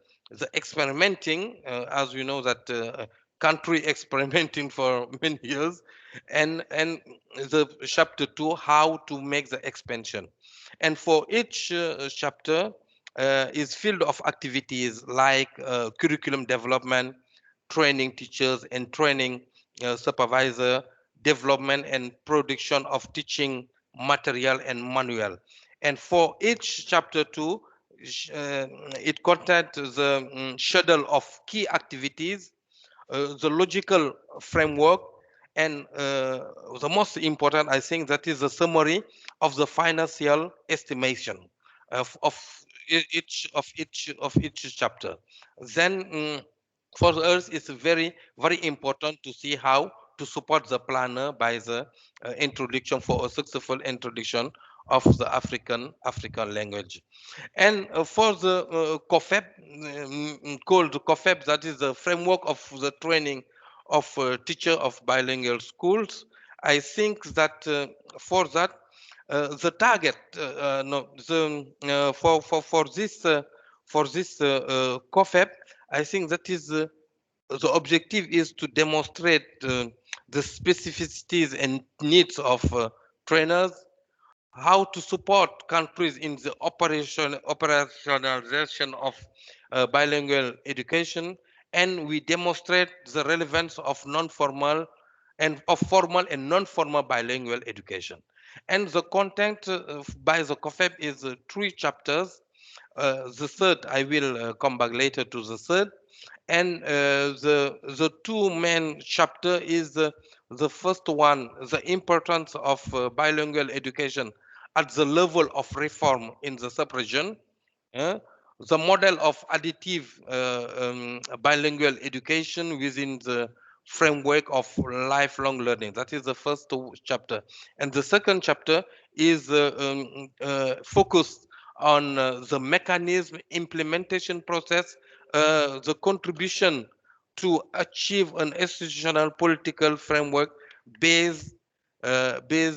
experimenting, as we know that country experimenting for many years, and the chapter 2, how to make the expansion. And for each chapter is field of activities like curriculum development, training teachers and training supervisor, development and production of teaching material and manual. And for each chapter 2, it contains the schedule of key activities, the logical framework, and the most important, I think, that is the summary of the financial estimation of each chapter. Then for us, it's very important to see how to support the planner by the introduction, for a successful introduction of the African language. And for the COFEP, called COFEP, that is the framework of the training of teacher of bilingual schools. I think that for that, the target for this COFEP, I think that is the objective is to demonstrate the specificities and needs of trainers, how to support countries in the operationalization of bilingual education, and we demonstrate the relevance of non-formal and of formal and non-formal bilingual education. And the content by the COFEP is 3 chapters. The third, I will come back later to the third. And the 2 main chapter is the first one, the importance of bilingual education at the level of reform in the sub-region, the model of additive bilingual education within the framework of lifelong learning. That is the first chapter. And the second chapter is focused on the mechanism, implementation process, the contribution to achieve an institutional political framework based and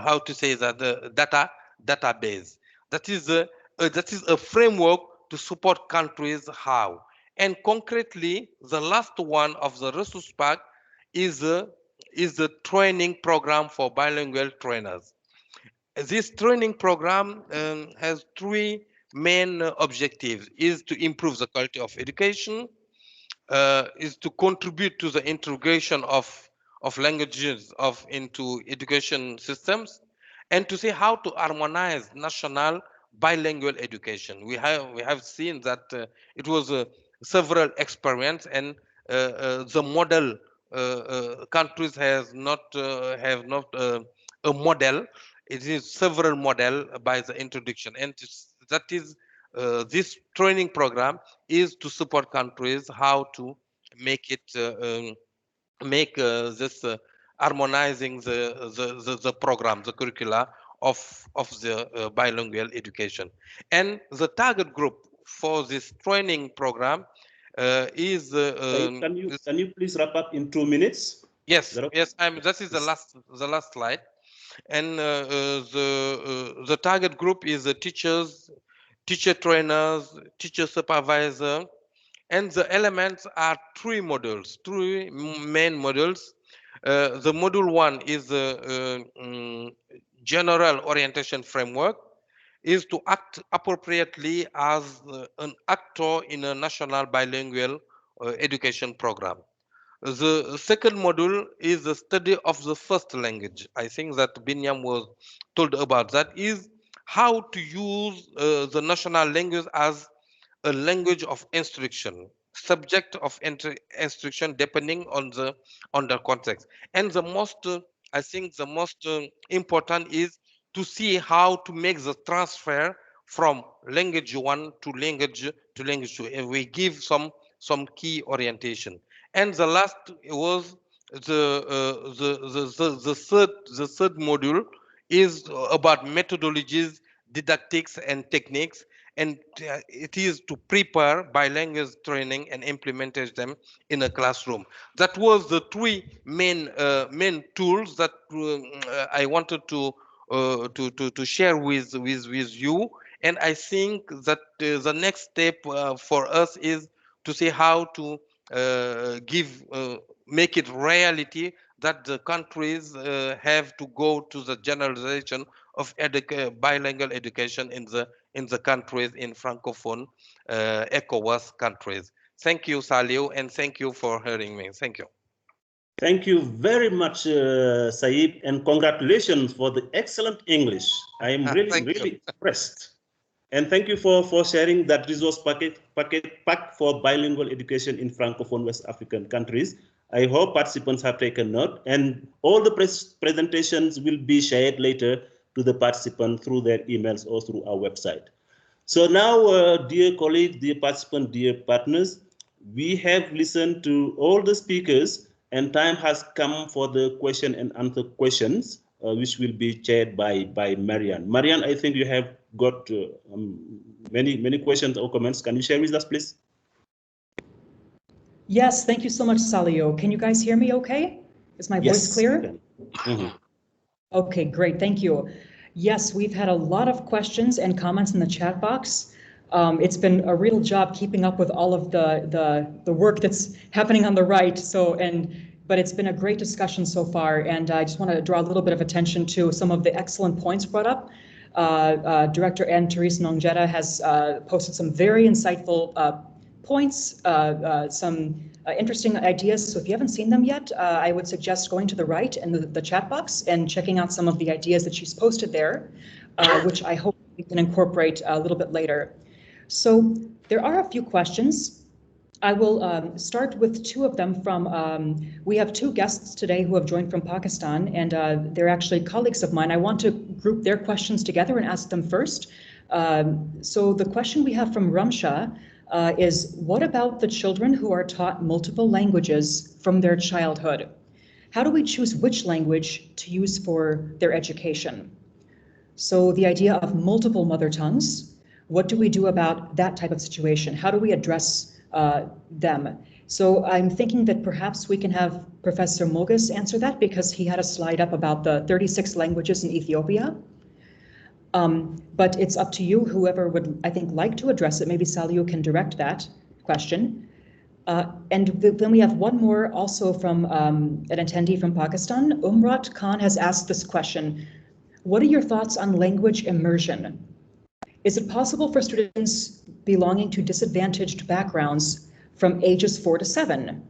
how to say that, data database. That is a framework to support countries how. And concretely, the last one of the resource pack is the training program for bilingual trainers. This training program has three main objectives: is to improve the quality of education, is to contribute to the integration of languages into education systems, and to see how to harmonize national bilingual education. We have seen that it was several experience, and the model countries have not a model. It is several model by the introduction, and that is this training program is to support countries how to make it this harmonizing the program, the curricula of the bilingual education. And the target group for this training program is can you please wrap up in 2 minutes? Yes, yes. That is the last slide. And the target group is the teachers, teacher trainers, teacher supervisor, and the elements are three modules, three main modules. The module one is the general orientation framework, is to act appropriately as an actor in a national bilingual education program. The second module is the study of the first language. I think that Binyam was told about that, is how to use the national language as a language of instruction, subject of instruction depending on the context. And the most I think the most important is to see how to make the transfer from language one to language two, and we give some key orientation. And the last was the third module is about methodologies, didactics, and techniques, and it is to prepare bilingual training and implement them in a classroom. That was the three main tools that I wanted to share with you. And I think that the next step for us is to see how to make it reality that the countries have to go to the generalization of bilingual education in the countries in francophone ECOWAS countries. Thank you, Salio, and thank you for hearing me. Thank you. Thank you very much, Saib, and congratulations for the excellent English. I am really impressed. And thank you for sharing that resource pack for bilingual education in Francophone West African countries. I hope participants have taken note, and all the presentations will be shared later to the participant through their emails or through our website. So now, dear colleagues, dear participants, dear partners, we have listened to all the speakers, and time has come for the question and answer questions, which will be chaired by Marianne. Marianne, I think you have got many questions or comments. Can you share with us, please? Yes, thank you so much, Salio. Can you guys hear me okay? Is my voice clear? Mm-hmm. Okay, great, thank you. Yes, we've had a lot of questions and comments in the chat box. It's been a real job keeping up with all of the work that's happening on the right. But it's been a great discussion so far, and I just want to draw a little bit of attention to some of the excellent points brought up. Director Anne-Therese Nongjeta has posted some very insightful points, some interesting ideas. So if you haven't seen them yet, I would suggest going to the right in the chat box and checking out some of the ideas that she's posted there, which I hope we can incorporate a little bit later. So there are a few questions. I will start with two of them from, we have two guests today who have joined from Pakistan, and they're actually colleagues of mine. I want to group their questions together and ask them first. So the question we have from Ramsha is, what about the children who are taught multiple languages from their childhood? How do we choose which language to use for their education? So the idea of multiple mother tongues, what do we do about that type of situation? How do we address them? So I'm thinking that perhaps we can have Professor Mogus answer that, because he had a slide up about the 36 languages in Ethiopia. But it's up to you, whoever would, I think, like to address it. Maybe Saliu can direct that question. And then we have one more also from an attendee from Pakistan. Umrat Khan has asked this question. What are your thoughts on language immersion? Is it possible for students belonging to disadvantaged backgrounds from ages 4 to 7?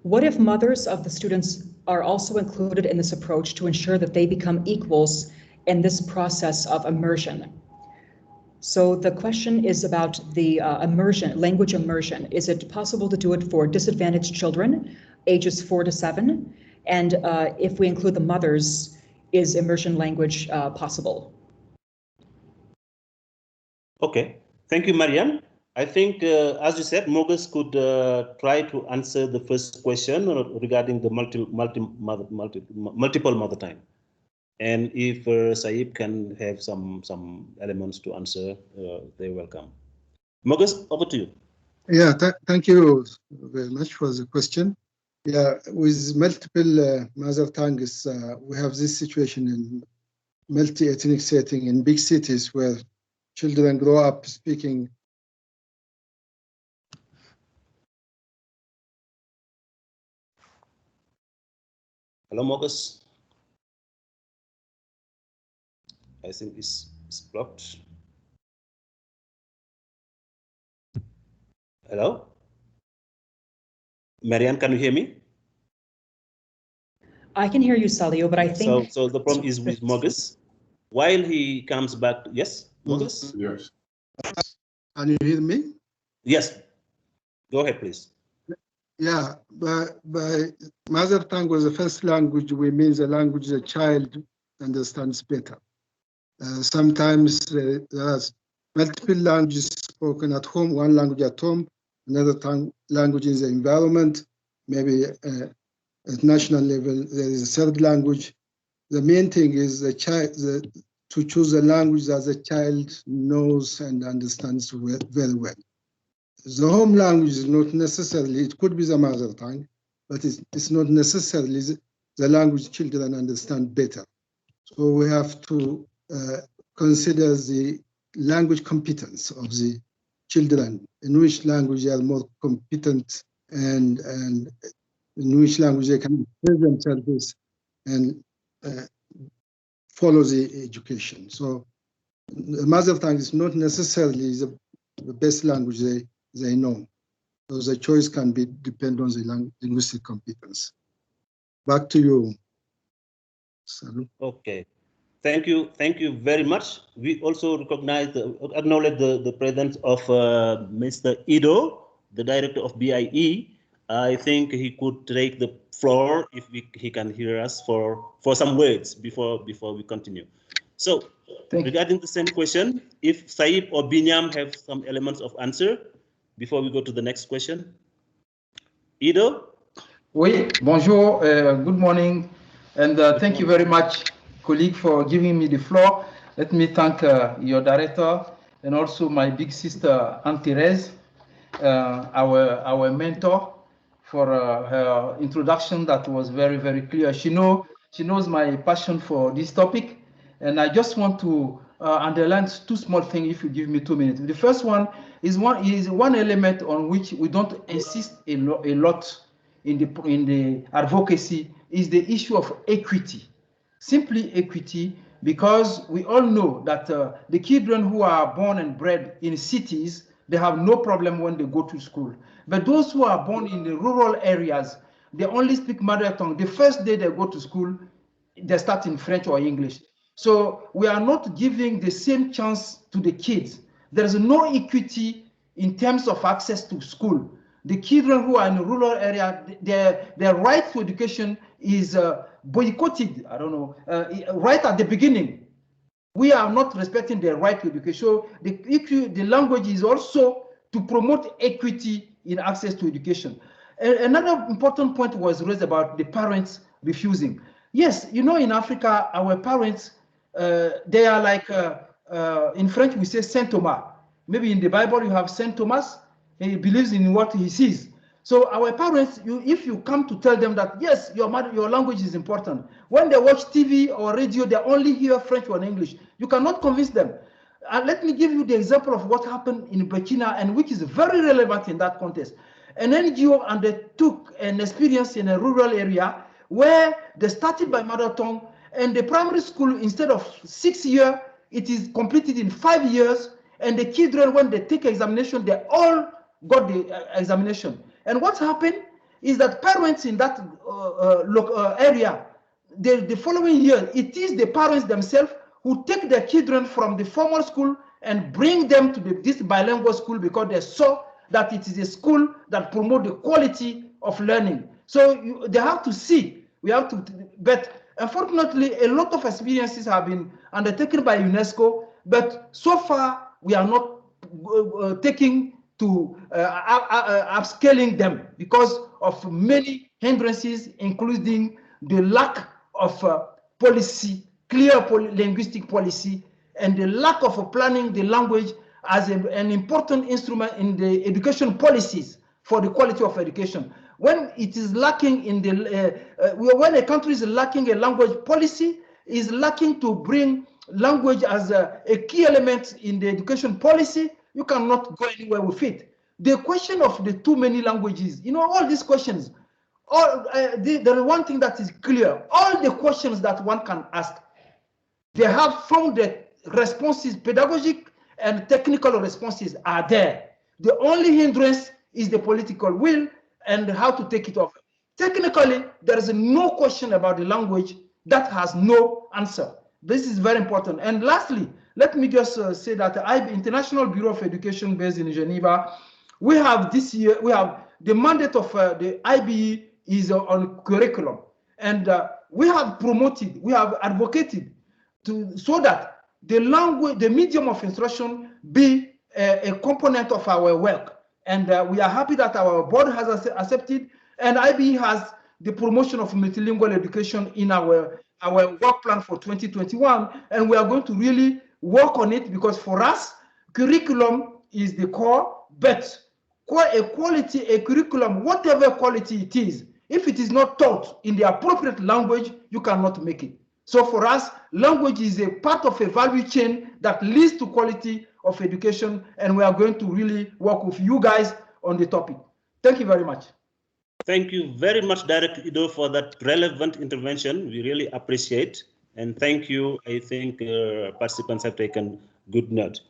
What if mothers of the students are also included in this approach to ensure that they become equals in this process of immersion? So the question is about the immersion, language immersion. Is it possible to do it for disadvantaged children, ages 4 to 7? And if we include the mothers, is immersion language possible? Okay, thank you, Mariam. I think, as you said, Mogus could try to answer the first question regarding the multiple mother tongue. And if Saib can have some elements to answer, they're welcome. Mogus, over to you. Yeah, thank you very much for the question. Yeah, with multiple mother tongues, we have this situation in multi-ethnic setting in big cities where children grow up speaking. Hello, Mogus. I think it's blocked. Hello? Marianne, can you hear me? I can hear you, Salio, but I think... So the problem is with Mogus. While he comes back, yes, Mogus? Yes. Can you hear me? Yes. Go ahead, please. Yeah, by mother tongue was the first language, we mean the language the child understands better. Sometimes there are multiple languages spoken at home, one language at home, another language in the environment, maybe at national level, there is a third language. The main thing is the child to choose a language that the child knows and understands very well. The home language is not necessarily, it could be the mother tongue, but it's not necessarily the language children understand better. So we have to consider the language competence of the children, in which language they are more competent and in which language they can express themselves and follow the education. So the mother tongue is not necessarily the best language they know. So the choice can depend on the linguistic competence. Back to you, Salu. Okay. Thank you very much. We also acknowledge the presence of Mr. Ido, the director of BIE. I think he could take the floor if he can hear us for some words before we continue. So regarding the same question, if Saib or Binyam have some elements of answer before we go to the next question. Ido? Oui, bonjour, good morning, and thank you very much, colleague, for giving me the floor. Let me thank your director and also my big sister, Aunt Therese, our mentor, for her introduction that was very, very clear. She knows my passion for this topic, and I just want to underline two small things if you give me 2 minutes. The first one is one element on which we don't insist a lot in the advocacy is the issue of equity, simply equity, because we all know that the children who are born and bred in cities, they have no problem when they go to school. But those who are born in the rural areas, they only speak mother tongue. The first day they go to school, they start in French or English. So we are not giving the same chance to the kids. There is no equity in terms of access to school. The children who are in the rural area, their right to education is boycotted, I don't know, right at the beginning. We are not respecting their right to education. So the language is also to promote equity in access to education. Another important point was raised about the parents refusing. Yes, you know, in Africa, our parents, they are like, in French, we say Saint Thomas. Maybe in the Bible, you have Saint Thomas. He believes in what he sees. So our parents, if you come to tell them that, yes, your language is important, when they watch TV or radio, they only hear French or English. You cannot convince them. Let me give you the example of what happened in Burkina, and which is very relevant in that context. An NGO undertook an experience in a rural area where they started by mother tongue, and the primary school, instead of 6 years, it is completed in 5 years, and the children, when they take examination, they all got the examination. And what happened is that parents in that area, the following year, it is the parents themselves who take their children from the formal school and bring them to this bilingual school, because they saw that it is a school that promotes the quality of learning. So they have to see, but unfortunately, a lot of experiences have been undertaken by UNESCO, but so far we are not taking to upscaling them because of many hindrances, including the lack of policy, clear linguistic policy, and the lack of planning the language as an important instrument in the education policies for the quality of education. When it is lacking in the, when a country is lacking a language policy, is lacking to bring language as a key element in the education policy, you cannot go anywhere with it. The question of the too many languages, all these questions, there is one thing that is clear. All the questions that one can ask, they have found that responses, pedagogic and technical responses are there. The only hindrance is the political will and how to take it off. Technically, there is no question about the language that has no answer. This is very important. And lastly, let me just say that the International Bureau of Education based in Geneva, we have this year, we have the mandate of the IBE is on curriculum. And we have promoted, we have advocated so that the language, the medium of instruction be a component of our work. And we are happy that our board has accepted, and IBE has the promotion of multilingual education in our work plan for 2021. And we are going to really work on it, because for us, curriculum is the core, but a curriculum, whatever quality it is, if it is not taught in the appropriate language, you cannot make it. So for us, language is a part of a value chain that leads to quality of education, and we are going to really work with you guys on the topic. Thank you very much. Thank you very much, Director Ido, for that relevant intervention. We really appreciate, and thank you. I think participants have taken good note.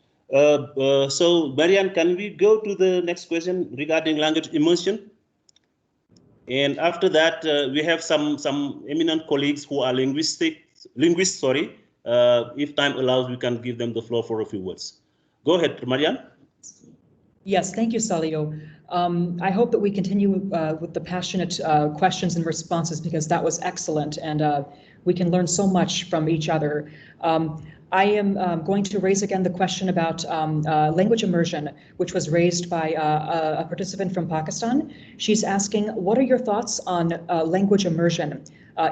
So, Marianne, can we go to the next question regarding language immersion? And after that, we have some eminent colleagues who are linguists. If time allows, we can give them the floor for a few words. Go ahead, Marianne. Yes, thank you, Salido. I hope that we continue with the passionate questions and responses, because that was excellent, and we can learn so much from each other. I am going to raise again the question about language immersion, which was raised by a participant from Pakistan. She's asking, what are your thoughts on language immersion?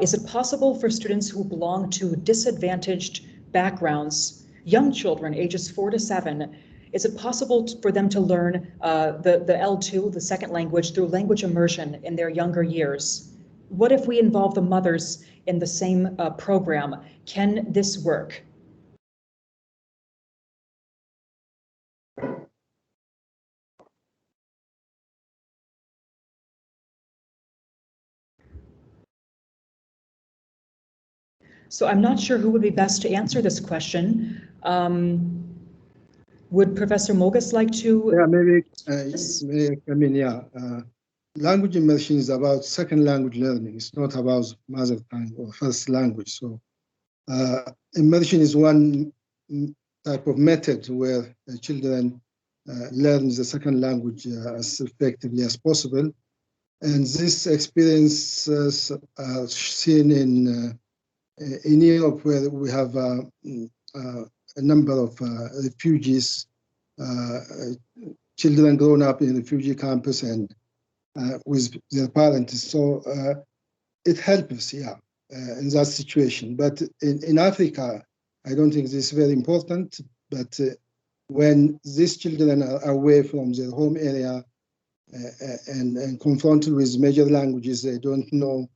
Is it possible for students who belong to disadvantaged backgrounds, young children, ages 4 to 7, is it possible for them to learn the L2, the second language, through language immersion in their younger years? What if we involve the mothers in the same program? Can this work? So I'm not sure who would be best to answer this question. Would Professor Mogus like to? Yeah, maybe I mean, yeah. Language immersion is about second language learning. It's not about mother tongue or first language. So immersion is one type of method where children learn the second language as effectively as possible. And this experience are seen in Europe, where we have a number of refugees, children grown up in refugee campus and with their parents. So it helps, yeah, in that situation. But in Africa, I don't think this is very important. But when these children are away from their home area, and confronted with major languages they don't know,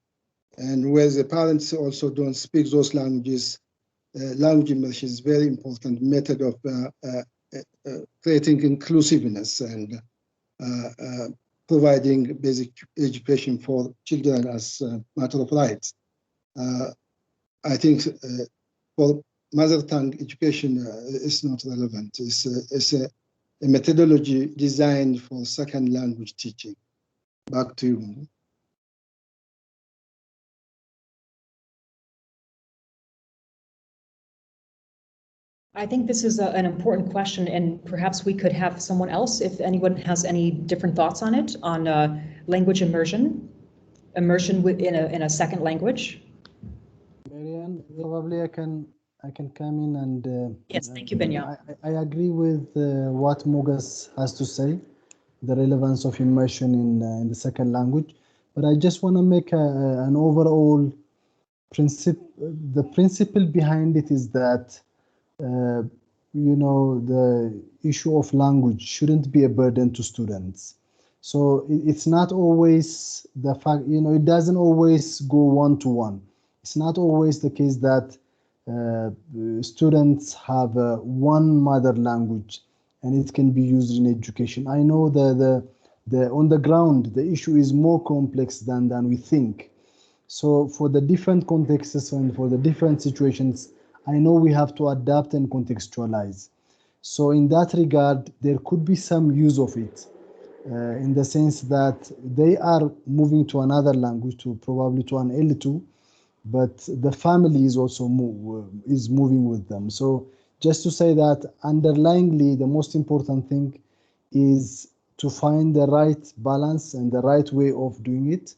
and where the parents also don't speak those languages, language immersion is very important method of creating inclusiveness and providing basic education for children as a matter of rights. I think for mother tongue education is not relevant. It's a methodology designed for second language teaching. Back to you. I think this is an important question, and perhaps we could have someone else, if anyone has any different thoughts on it, on language immersion in a second language. Marianne, probably I can come in and yes, thank you, Benya. I agree with what Mogas has to say, the relevance of immersion in the second language, but I just want to make an overall principle. The principle behind it is that you know, the issue of language shouldn't be a burden to students. So it's not always the fact, you know, it doesn't always go one-to-one. It's not always the case that students have one mother language and it can be used in education. I know the on the ground, the issue is more complex than we think. So for the different contexts and for the different situations, I know we have to adapt and contextualize. So in that regard, there could be some use of it in the sense that they are moving to another language, probably to an L2, but the family is also moving with them. So just to say that underlyingly, the most important thing is to find the right balance and the right way of doing it,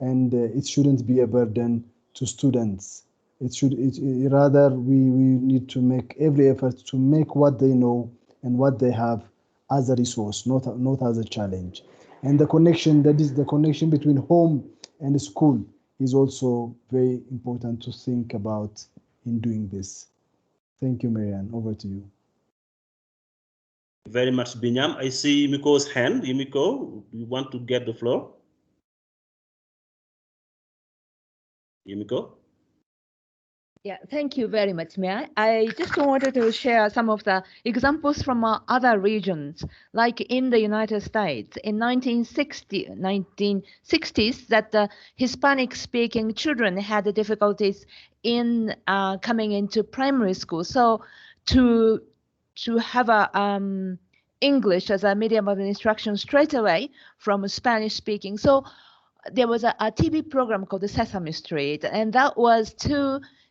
and it shouldn't be a burden to students. Rather, we need to make every effort to make what they know and what they have as a resource, not as a challenge. And the connection, that is the connection between home and school, is also very important to think about in doing this. Thank you, Marianne. Over to you. Very much, Binyam. I see Yumiko's hand. Yumiko, you want to get the floor? Yumiko? Yeah, thank you very much, Mia. I just wanted to share some of the examples from other regions, like in the United States in 1960s, that the Hispanic-speaking children had difficulties in coming into primary school. So to have a English as a medium of instruction straight away from Spanish-speaking. So there was a TV program called the Sesame Street, and that was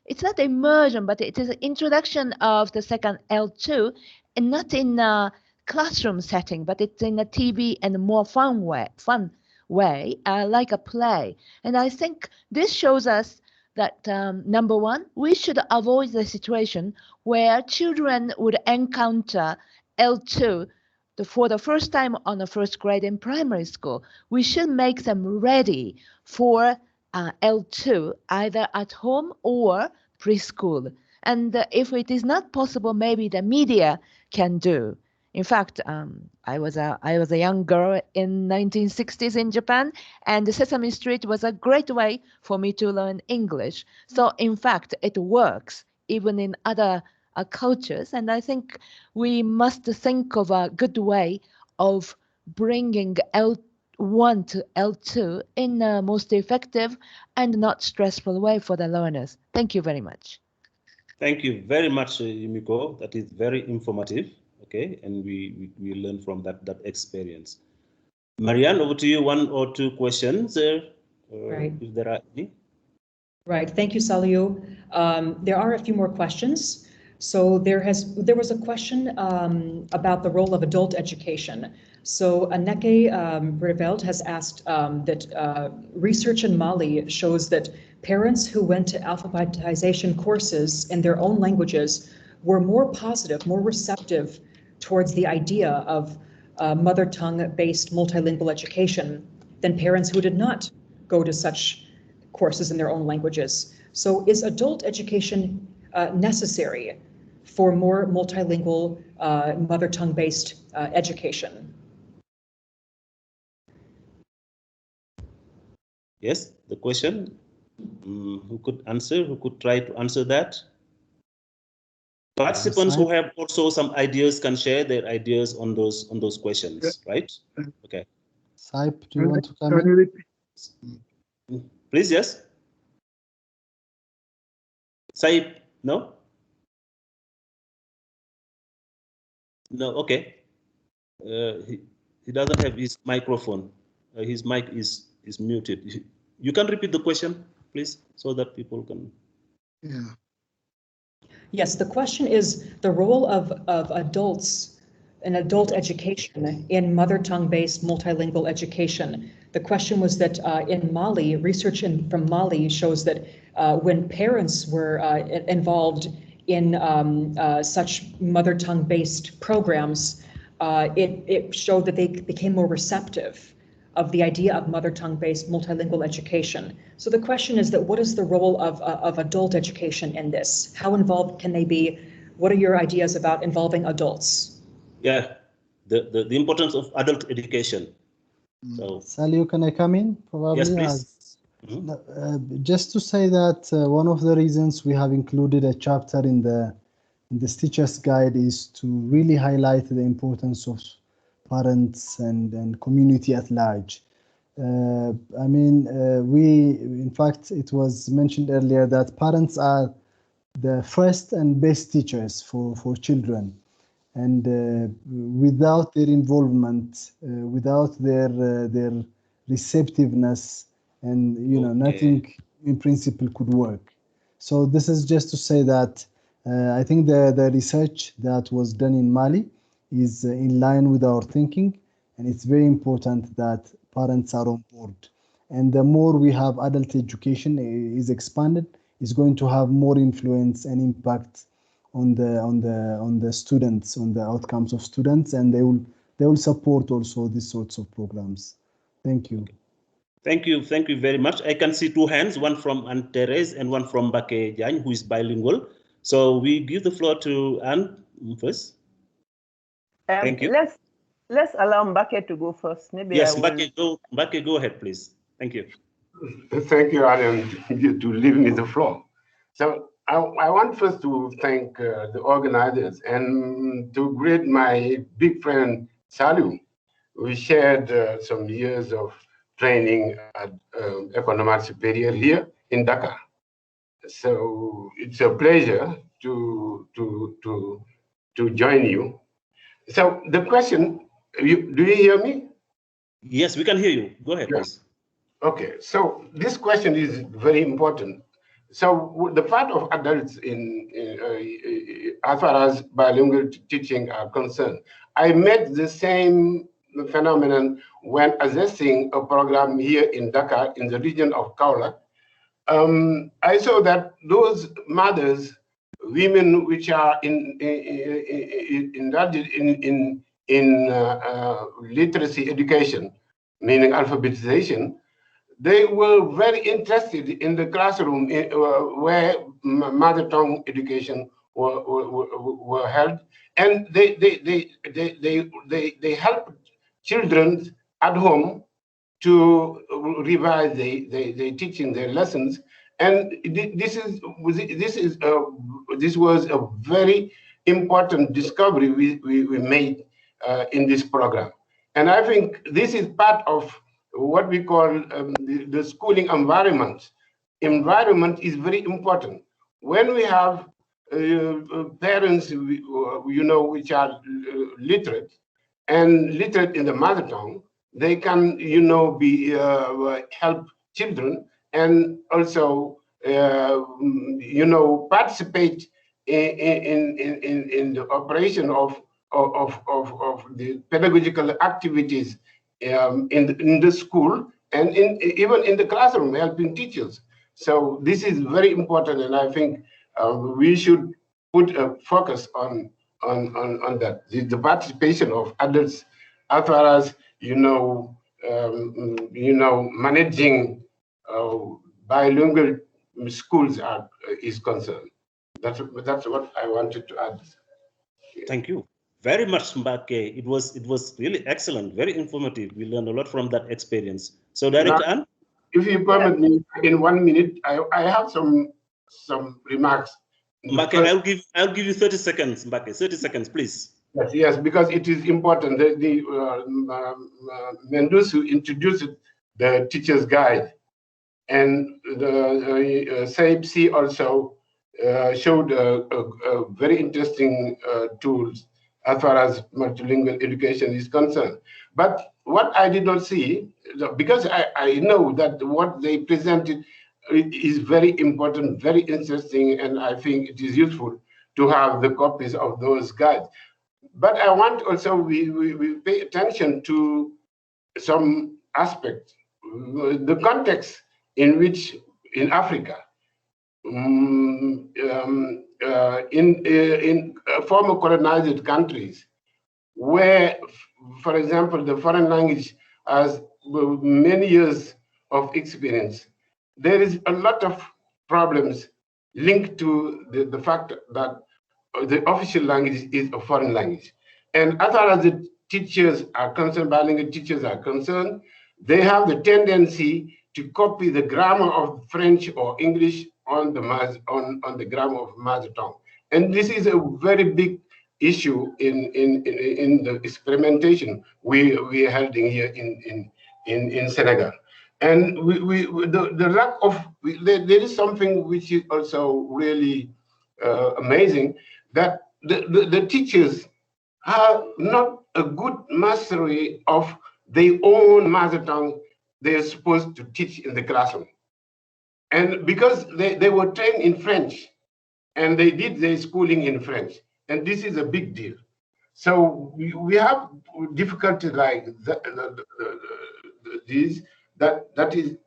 it's not immersion, but it is an introduction of the second L2, and not in a classroom setting, but it's in a TV and a more fun way, like a play. And I think this shows us that, number one, we should avoid the situation where children would encounter L2 for the first time on the first grade in primary school. We should make them ready for L2, either at home or preschool. And if it is not possible, maybe the media can do. In fact, I was a young girl in 1960s in Japan, and the Sesame Street was a great way for me to learn English. So in fact, it works even in other cultures. And I think we must think of a good way of bringing L1 to L2 in a most effective and not stressful way for the learners. Thank you very much. Thank you very much, Yumiko. That is very informative. Okay, and we learn from that experience. Marianne, over to you. One or two questions, Right. if there are any. Right. Thank you, Saliu. There are a few more questions. So there was a question about the role of adult education. So Anneke Breveld has asked that research in Mali shows that parents who went to alphabetization courses in their own languages were more positive, more receptive towards the idea of mother tongue-based multilingual education than parents who did not go to such courses in their own languages. So is adult education necessary for more multilingual mother tongue-based education? Yes, the question. Who could answer? Who could try to answer that? Participants who have also some ideas can share their ideas on those questions, right? Okay. Saip, do you want to come in? Please, yes. Saip, no? No, okay. He doesn't have his microphone. His mic is muted. You can repeat the question, please, so that people can. Yeah. Yes, the question is the role of adults in adult education in mother tongue-based multilingual education. The question was that in Mali, research from Mali shows that when parents were involved in such mother tongue-based programs, it showed that they became more receptive of the idea of mother tongue-based multilingual education. So the question is that what is the role of adult education in this? How involved can they be? What are your ideas about involving adults? Yeah, the importance of adult education. So, Sally, can I come in? Probably. Yes, please. Just to say that one of the reasons we have included a chapter in the teacher's guide is to really highlight the importance of parents and community at large. I mean, in fact, it was mentioned earlier that parents are the first and best teachers for children. And without their involvement, without their receptiveness, and nothing in principle could work. So this is just to say that I think the research that was done in Mali is in line with our thinking, and it's very important that parents are on board. And the more we have adult education is expanded, is going to have more influence and impact on the students, on the outcomes of students, and they will support also these sorts of programs. Thank you. Thank you very much. I can see two hands, one from Anne Therese and one from Mbake Diagne, who is bilingual. So we give the floor to Anne first. Thank you. Let's allow Mbake to go first. Maybe yes, Mbake, go ahead, please. Thank you. Thank you, Adam, to leave me the floor. So I want first to thank the organizers and to greet my big friend Salu. We shared some years of training at Economic Superior here in Dakar. So it's a pleasure to join you. So the question, do you hear me? Yes, we can hear you. Go ahead, please. Okay, so this question is very important. So the part of adults as far as bilingual teaching are concerned, I met the same phenomenon when assessing a program here in Dakar, in the region of Kaolack. I saw that those mothers, women which are in literacy education, meaning alphabetization, they were very interested in the classroom where mother tongue education were held, and they helped children at home to revise their teaching, their lessons, and this was a very important discovery we made in this program, and I think this is part of what we call the schooling environment. Environment is very important. When we have parents, which are literate and literate in the mother tongue, they can, be help children and also, participate in the operation of the pedagogical activities in the school and even in the classroom, helping teachers. So this is very important, and I think we should put a focus on that. The participation of adults, as far as managing bilingual schools is concerned. That's what I wanted to add. Thank you very much, Mbake. It was really excellent, very informative. We learned a lot from that experience. So, Director Anne? if you permit me, in 1 minute, I have some remarks. Mbake, I'll give you 30 seconds, Mbake. 30 seconds, please. Yes, because it is important. Mendusu introduced the teacher's guide, and the SAIPC also showed a very interesting tools as far as multilingual education is concerned. But what I did not see, because I know that what they presented is very important, very interesting, and I think it is useful to have the copies of those guides. But I want also we pay attention to some aspects, the context in which in Africa, in former colonized countries, where, for example, the foreign language has many years of experience, there is a lot of problems linked to the fact that the official language is a foreign language. And as far as the teachers are concerned, bilingual teachers are concerned, they have the tendency to copy the grammar of French or English on the grammar of mother tongue. And this is a very big issue in the experimentation we are holding here in Senegal. And the lack of, there is something which is also really amazing, that the teachers have not a good mastery of their own mother tongue they're supposed to teach in the classroom. And because they were trained in French, and they did their schooling in French, and this is a big deal. So we have difficulties like this. That is,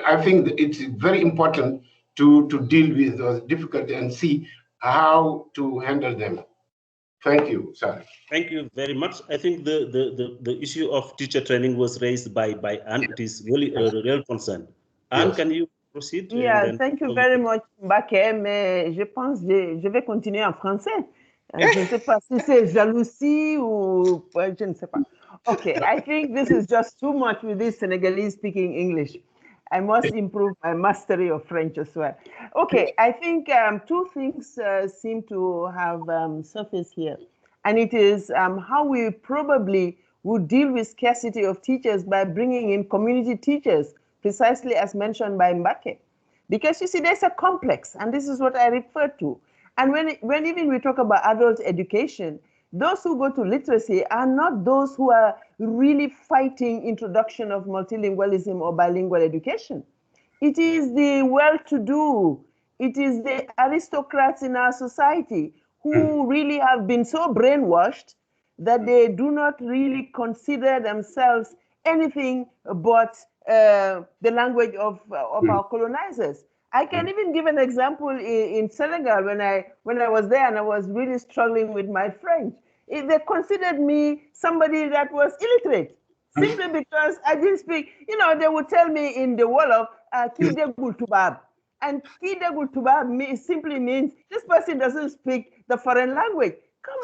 I think it's very important to deal with those difficulties and see how to handle them. Thank you, sir. Thank you very much. I think the issue of teacher training was raised by Anne. It is really a real concern. Anne, Yes. Can you proceed? Yeah, thank you very much, Mbake, mais je pense que je vais continuer en français. Je ne sais pas si c'est jalousie ou je ne sais pas. Okay, I think this is just too much with this Senegalese speaking English. I must improve my mastery of French as well. Okay, I think two things seem to have surfaced here. And it is how we probably would deal with scarcity of teachers by bringing in community teachers, precisely as mentioned by Mbake. Because you see, there's a complex, and this is what I refer to. And when even we talk about adult education, those who go to literacy are not those who are really fighting introduction of multilingualism or bilingual education. It is the well-to-do, it is the aristocrats in our society who really have been so brainwashed that they do not really consider themselves anything but the language of our colonizers. I can even give an example in Senegal when I was there and I was really struggling with my French. They considered me somebody that was illiterate simply because I didn't speak. You know, they would tell me in the Wolof, "Ki degul tubab," and "Ki degul tubab" simply means this person doesn't speak the foreign language. Come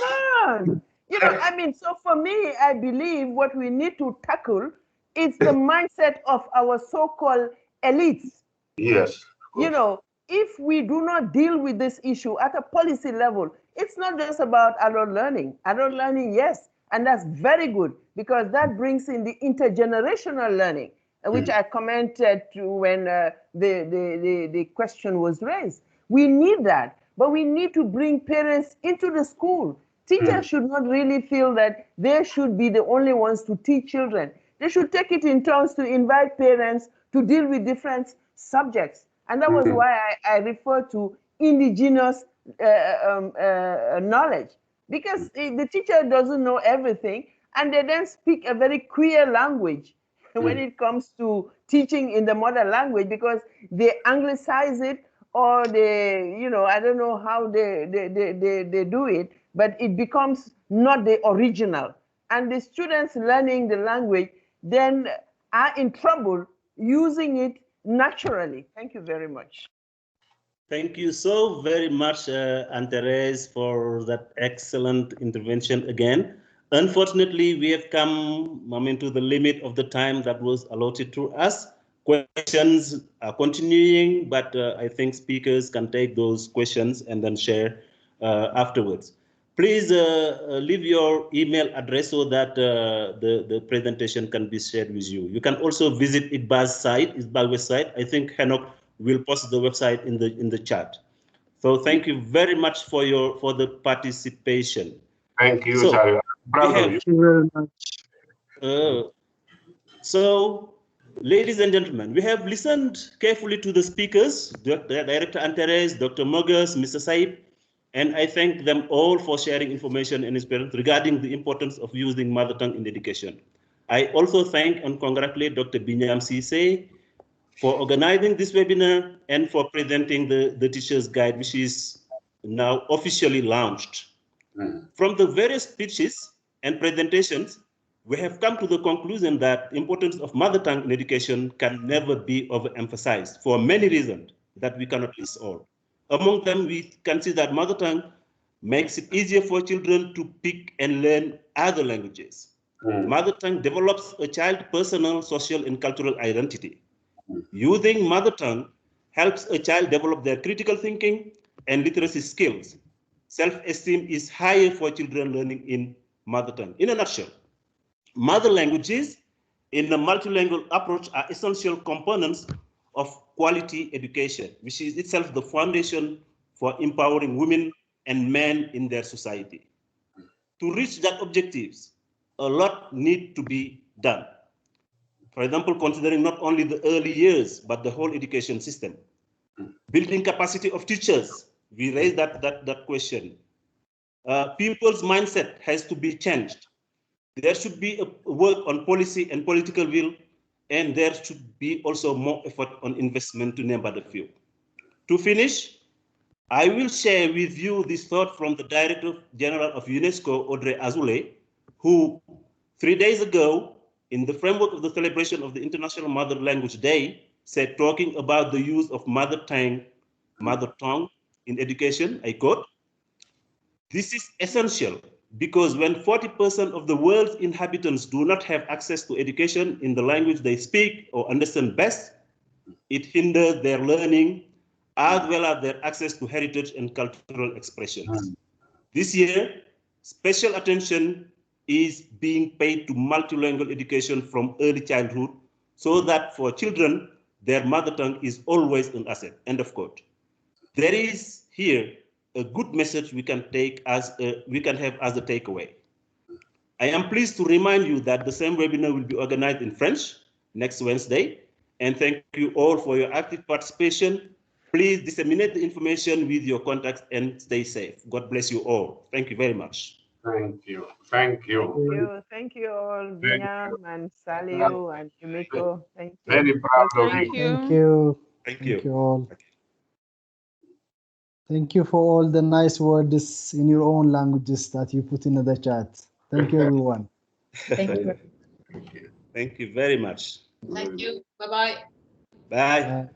on, you know. I mean, so for me, I believe what we need to tackle is the mindset of our so-called elites. Yes. You know, if we do not deal with this issue at a policy level, it's not just about adult learning. Adult learning, yes, and that's very good because that brings in the intergenerational learning, which I commented to when the question was raised. We need that, but we need to bring parents into the school. Teachers should not really feel that they should be the only ones to teach children. They should take it in turns to invite parents to deal with different subjects. And that was why I refer to indigenous knowledge, because the teacher doesn't know everything, and they then speak a very queer language when it comes to teaching in the mother language, because they anglicize it, or they, you know, I don't know how they do it, but it becomes not the original. And the students learning the language then are in trouble using it naturally. Thank you very much. Thank you so very much, Anne-Therese, for that excellent intervention again. Unfortunately, we have come to the limit of the time that was allotted to us. questions are continuing, but I think speakers can take those questions and then share afterwards. Please leave your email address so that the presentation can be shared with you. You can also visit ITBA's site, ITBA website. I think Henok will post the website in the chat. So thank you very much for the participation. Thank you, so, Sario. Proud of you. Thank you very much. So, ladies and gentlemen, we have listened carefully to the speakers, Director Antares, Dr. Mogus, Mr. Saib, and I thank them all for sharing information and experience regarding the importance of using mother tongue in education. I also thank and congratulate Dr. Binyam Sise for organizing this webinar and for presenting the teacher's guide, which is now officially launched. From the various speeches and presentations, we have come to the conclusion that the importance of mother tongue in education can never be overemphasized for many reasons that we cannot list all. Among them, we can see that mother tongue makes it easier for children to pick and learn other languages. Mother tongue develops a child's personal, social, and cultural identity. Using mother tongue helps a child develop their critical thinking and literacy skills. Self-esteem is higher for children learning in mother tongue. In a nutshell, mother languages in a multilingual approach are essential components of quality education, which is itself the foundation for empowering women and men in their society. To reach that objectives, a lot needs to be done. For example, considering not only the early years, but the whole education system. Building capacity of teachers, we raised that question. People's mindset has to be changed. There should be a work on policy and political will, and there should be also more effort on investment, to name but a few. To finish, I will share with you this thought from the Director General of UNESCO, Audrey Azoulay, who 3 days ago, in the framework of the celebration of the International Mother Language Day, said, talking about the use of mother tongue in education, I quote, "This is essential because when 40% of the world's inhabitants do not have access to education in the language they speak or understand best, it hinders their learning as well as their access to heritage and cultural expressions." This year, special attention is being paid to multilingual education from early childhood so that for children, their mother tongue is always an asset, end of quote. There is here a good message we can have as a takeaway. I am pleased to remind you that the same webinar will be organized in French next Wednesday, and thank you all for your active participation. Please disseminate the information with your contacts and stay safe. God bless you all. Thank you very much. Thank you. Thank you. Thank you. Thank you all, Binyam and Salio and Yumiko. Thank you. Very proud of Thank you. you. Thank you. Thank Thank you. you all. Thank you for all the nice words in your own languages that you put in the chat. Thank you, everyone. Thank you. Thank you very much. Thank you. Bye-bye. Bye. Bye.